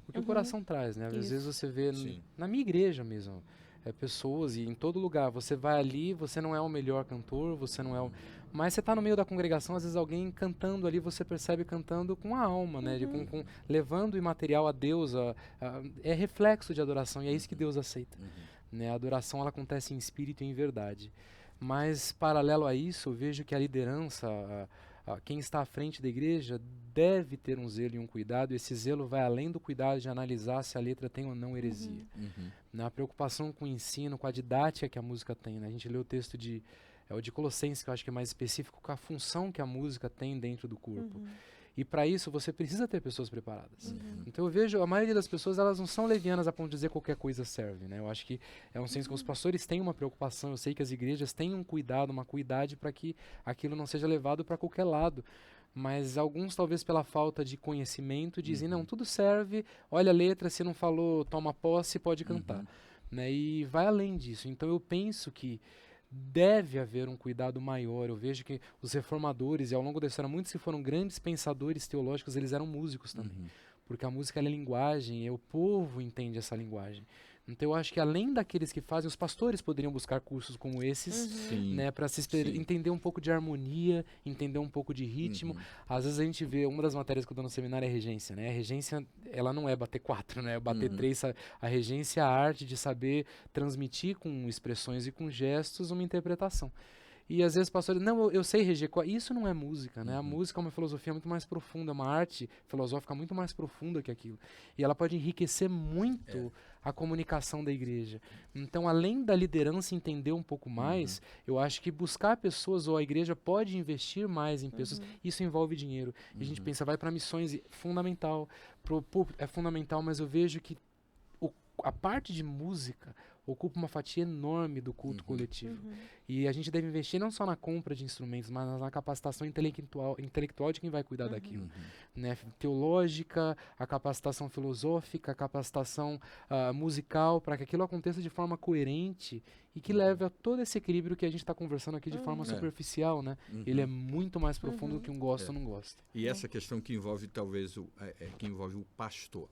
o que o coração traz, né? Às Isso. vezes você vê Sim. na minha igreja mesmo, pessoas e em todo lugar, você vai ali, você não é o melhor cantor, você não é o... Mas você tá no meio da congregação, às vezes alguém cantando ali, você percebe cantando com a alma, né? Levando o imaterial a Deus, é reflexo de adoração e é isso que Deus aceita. Né? A adoração ela acontece em espírito e em verdade. Mas, paralelo a isso, eu vejo que a liderança, quem está à frente da igreja, deve ter um zelo e um cuidado. Esse zelo vai além do cuidado de analisar se a letra tem ou não heresia. Na preocupação com o ensino, com a didática que a música tem. Né? A gente lê o texto o de Colossenses, que eu acho que é mais específico, com a função que a música tem dentro do corpo. E para isso você precisa ter pessoas preparadas. Então eu vejo, a maioria das pessoas, elas não são levianas a ponto de dizer qualquer coisa serve, né? Eu acho que é um senso que os pastores têm uma preocupação, eu sei que as igrejas têm um cuidado, uma cuidade para que aquilo não seja levado para qualquer lado. Mas alguns, talvez pela falta de conhecimento, dizem, não, tudo serve, olha a letra, se não falou, toma posse, pode cantar. Né? E vai além disso. Então eu penso que deve haver um cuidado maior. Eu vejo que os reformadores, e ao longo da história, muitos que foram grandes pensadores teológicos, eles eram músicos também. Porque a música é linguagem, e o povo entende essa linguagem. Então eu acho que além daqueles que fazem, os pastores poderiam buscar cursos como esses, né, para entender um pouco de harmonia, entender um pouco de ritmo. Às vezes a gente vê, uma das matérias que eu dou no seminário é a regência, né? A regência, ela não é bater 4, né? É bater 3. A regência é a arte de saber transmitir com expressões e com gestos uma interpretação. E às vezes pastores, não, eu sei reger. Isso não é música, né? A música é uma filosofia muito mais profunda, é uma arte filosófica muito mais profunda que aquilo. E ela pode enriquecer muito a comunicação da igreja. Então, além da liderança entender um pouco mais, eu acho que buscar pessoas, ou a igreja pode investir mais em pessoas, isso envolve dinheiro. E a gente pensa, vai para missões, é fundamental, pro público é fundamental, mas eu vejo que a parte de música ocupa uma fatia enorme do culto coletivo. E a gente deve investir não só na compra de instrumentos, mas na capacitação intelectual de quem vai cuidar daquilo. Né? Teológica, a capacitação filosófica, a capacitação musical, para que aquilo aconteça de forma coerente e que leve a todo esse equilíbrio que a gente está conversando aqui de forma superficial. Né? Ele é muito mais profundo do que um gosta ou não gosta. E essa questão que envolve talvez que envolve o pastor.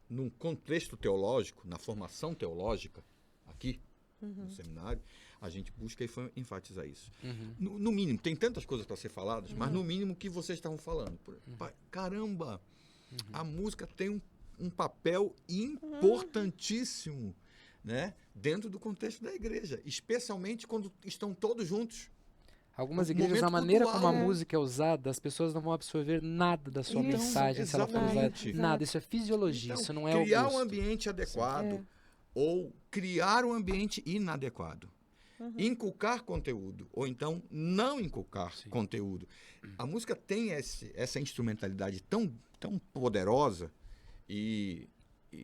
Num contexto teológico, na formação teológica, aqui no seminário, a gente busca enfatizar isso. No mínimo, tem tantas coisas para ser faladas, mas no mínimo que vocês estavam falando. Caramba, a música tem um papel importantíssimo né, dentro do contexto da igreja, especialmente quando estão todos juntos. Algumas Um igrejas, a momento maneira como a cultural. música é usada, as pessoas não vão absorver nada da sua Então, mensagem se ela for usada. exatamente. Nada, isso é fisiologia, Então, isso não é o criar gosto. um ambiente adequado ou criar um ambiente inadequado. Inculcar conteúdo, ou então não inculcar conteúdo. A música tem essa instrumentalidade tão poderosa e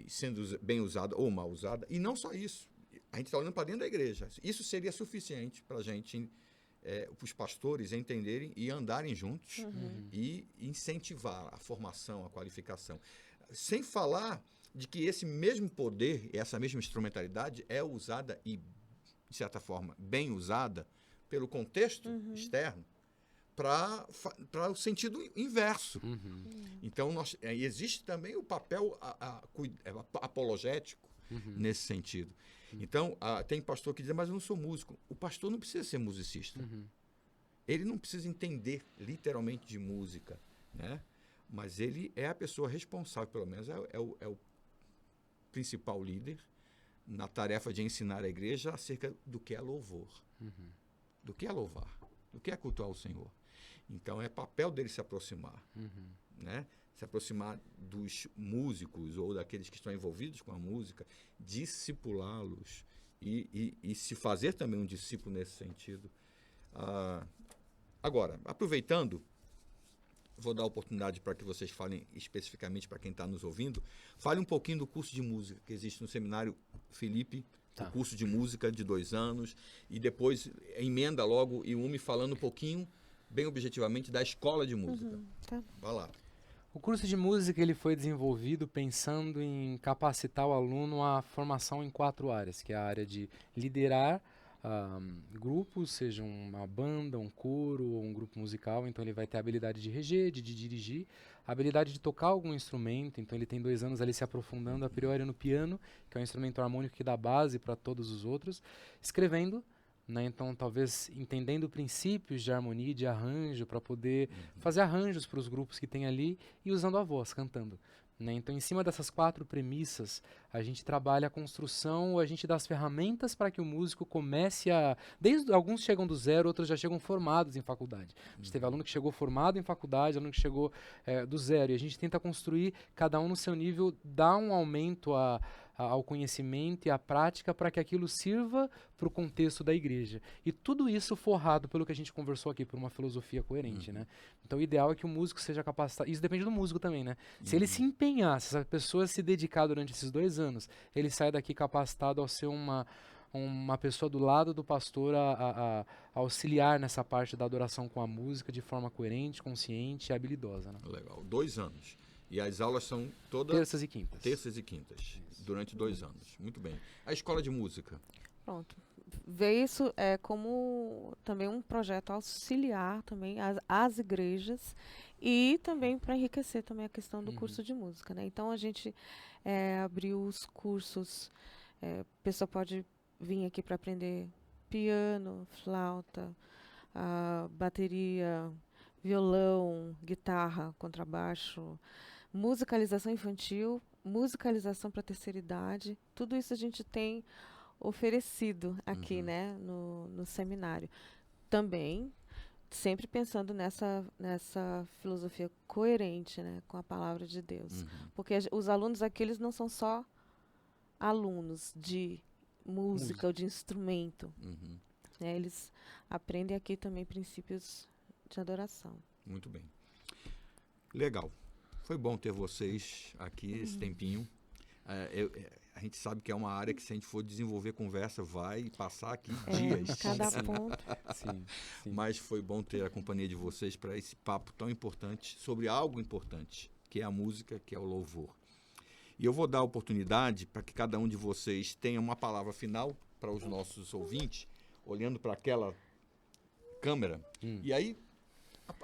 sendo bem usada ou mal usada, e não só isso. A gente está olhando para dentro da igreja. Isso seria suficiente para a gente, os pastores entenderem e andarem juntos e incentivar a formação, a qualificação. Sem falar de que esse mesmo poder, essa mesma instrumentalidade é usada e, de certa forma, bem usada pelo contexto externo para o sentido inverso. Então, existe também o papel apologético nesse sentido. Então, tem pastor que diz, mas eu não sou músico. O pastor não precisa ser musicista. Ele não precisa entender literalmente de música, né? Mas ele é a pessoa responsável, pelo menos é o principal líder na tarefa de ensinar a igreja acerca do que é louvor, do que é louvar, do que é cultuar o Senhor. Então, é papel dele se aproximar, né? Se aproximar dos músicos ou daqueles que estão envolvidos com a música, discipulá-los e se fazer também um discípulo nesse sentido. Agora, aproveitando, vou dar a oportunidade para que vocês falem especificamente para quem está nos ouvindo, fale um pouquinho do curso de música que existe no Seminário Felipe, o curso de música de 2 anos, e depois emenda logo e me falando um pouquinho, bem objetivamente, da escola de música. Vai lá. O curso de música ele foi desenvolvido pensando em capacitar o aluno à formação em 4 áreas, que é a área de liderar grupos, seja uma banda, um coro ou um grupo musical. Então ele vai ter a habilidade de reger, de dirigir, a habilidade de tocar algum instrumento. Então ele tem 2 anos ali se aprofundando a priori no piano, que é um instrumento harmônico que dá base para todos os outros, escrevendo, né? Então talvez entendendo princípios de harmonia e de arranjo para poder fazer arranjos para os grupos que tem ali e usando a voz, cantando, né? Então em cima dessas 4 premissas a gente trabalha a construção, a gente dá as ferramentas para que o músico comece alguns chegam do zero, outros já chegam formados em faculdade. A gente teve aluno que chegou formado em faculdade, aluno que chegou do zero, e a gente tenta construir, cada um no seu nível, dar um aumento ao conhecimento e à prática para que aquilo sirva para o contexto da igreja. E tudo isso forrado pelo que a gente conversou aqui, por uma filosofia coerente, né? Então o ideal é que o músico seja capacitado, isso depende do músico também, né? Se ele se empenhar, se essa pessoa se dedicar durante esses 2 anos, ele sai daqui capacitado ao ser uma pessoa do lado do pastor a auxiliar nessa parte da adoração com a música de forma coerente, consciente e habilidosa, né? Legal. 2 anos. E as aulas são todas... Terças e quintas. Terças e quintas, durante 2 anos. Muito bem. A escola de música? Pronto. Ver isso como também um projeto auxiliar também às igrejas e também para enriquecer também a questão do curso de música, né? Então a gente abriu os cursos, a pessoa pode vir aqui para aprender piano, flauta, bateria, violão, guitarra, contrabaixo, musicalização infantil, musicalização para a terceira idade. Tudo isso a gente tem oferecido aqui, né, no seminário. Também, sempre pensando nessa filosofia coerente, né, com a palavra de Deus. Porque os alunos aqui, eles não são só alunos de música ou de instrumento. Né, eles aprendem aqui também princípios de adoração. Muito bem. Legal. Foi bom ter vocês aqui esse tempinho. A gente sabe que é uma área que, se a gente for desenvolver conversa, vai passar aqui dias. Cada ponto. Sim. Mas foi bom ter a companhia de vocês para esse papo tão importante sobre algo importante, que é a música, que é o louvor. E eu vou dar a oportunidade para que cada um de vocês tenha uma palavra final para os nossos ouvintes, olhando para aquela câmera. E aí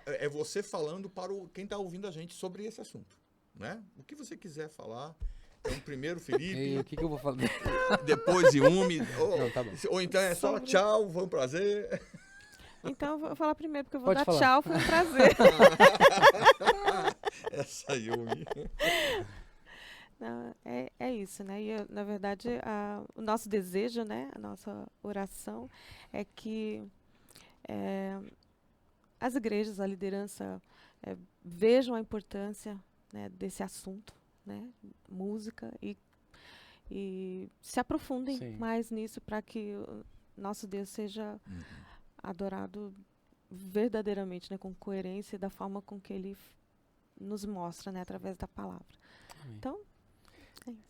é você falando para quem está ouvindo a gente sobre esse assunto, né? O que você quiser falar. Então, primeiro Felipe. O que eu vou falar? Depois Yumi. Não, tá bom. Ou então é só tchau, foi um prazer. Então eu vou falar primeiro, porque eu vou Pode dar falar. tchau, foi um prazer. Essa Yumi. É isso, né? E, na verdade, o nosso desejo, né? A nossa oração é que as igrejas, a liderança, vejam a importância, né, desse assunto, né? Música, e se aprofundem Sim. mais nisso para que o nosso Deus seja adorado verdadeiramente, né? Com coerência da forma com que Ele nos mostra, né? Através da palavra. Amém. Então,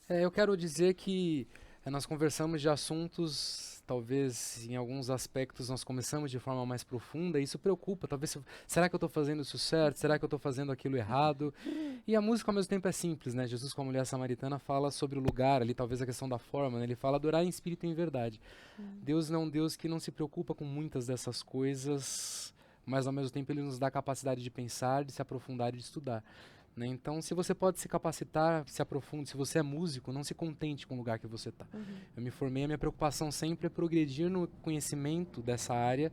é isso. Eu quero dizer que nós conversamos de assuntos, talvez em alguns aspectos nós começamos de forma mais profunda, e isso preocupa. Talvez, será que eu estou fazendo isso certo? Será que eu estou fazendo aquilo errado? E a música ao mesmo tempo é simples, né? Jesus, com a mulher samaritana, fala sobre o lugar ali, talvez a questão da forma, né? Ele fala adorar em espírito e em verdade. Deus não é um Deus que não se preocupa com muitas dessas coisas, mas ao mesmo tempo Ele nos dá a capacidade de pensar, de se aprofundar e de estudar. Né? Então, se você pode se capacitar, se aprofunde. Se você é músico, não se contente com o lugar que você está. Eu me formei, a minha preocupação sempre é progredir no conhecimento dessa área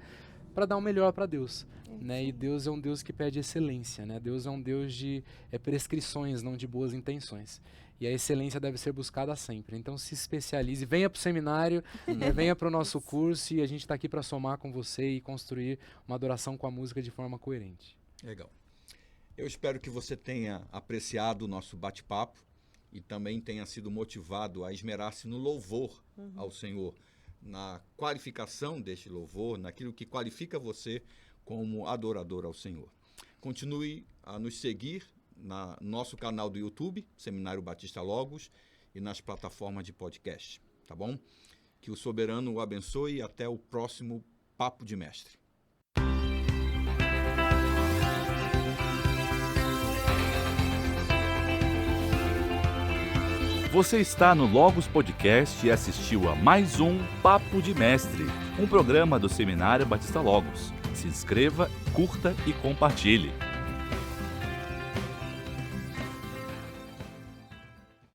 para dar o melhor para Deus. Né? E Deus é um Deus que pede excelência. Né? Deus é um Deus de prescrições, não de boas intenções. E a excelência deve ser buscada sempre. Então, se especialize, venha para o seminário, né? Venha para o nosso curso, e a gente está aqui para somar com você e construir uma adoração com a música de forma coerente. Legal. Eu espero que você tenha apreciado o nosso bate-papo e também tenha sido motivado a esmerar-se no louvor ao Senhor, na qualificação deste louvor, naquilo que qualifica você como adorador ao Senhor. Continue a nos seguir no nosso canal do YouTube, Seminário Batista Logos, e nas plataformas de podcast, tá bom? Que o soberano o abençoe e até o próximo Papo de Mestre. Você está no Logos Podcast e assistiu a mais um Papo de Mestre, um programa do Seminário Batista Logos. Se inscreva, curta e compartilhe.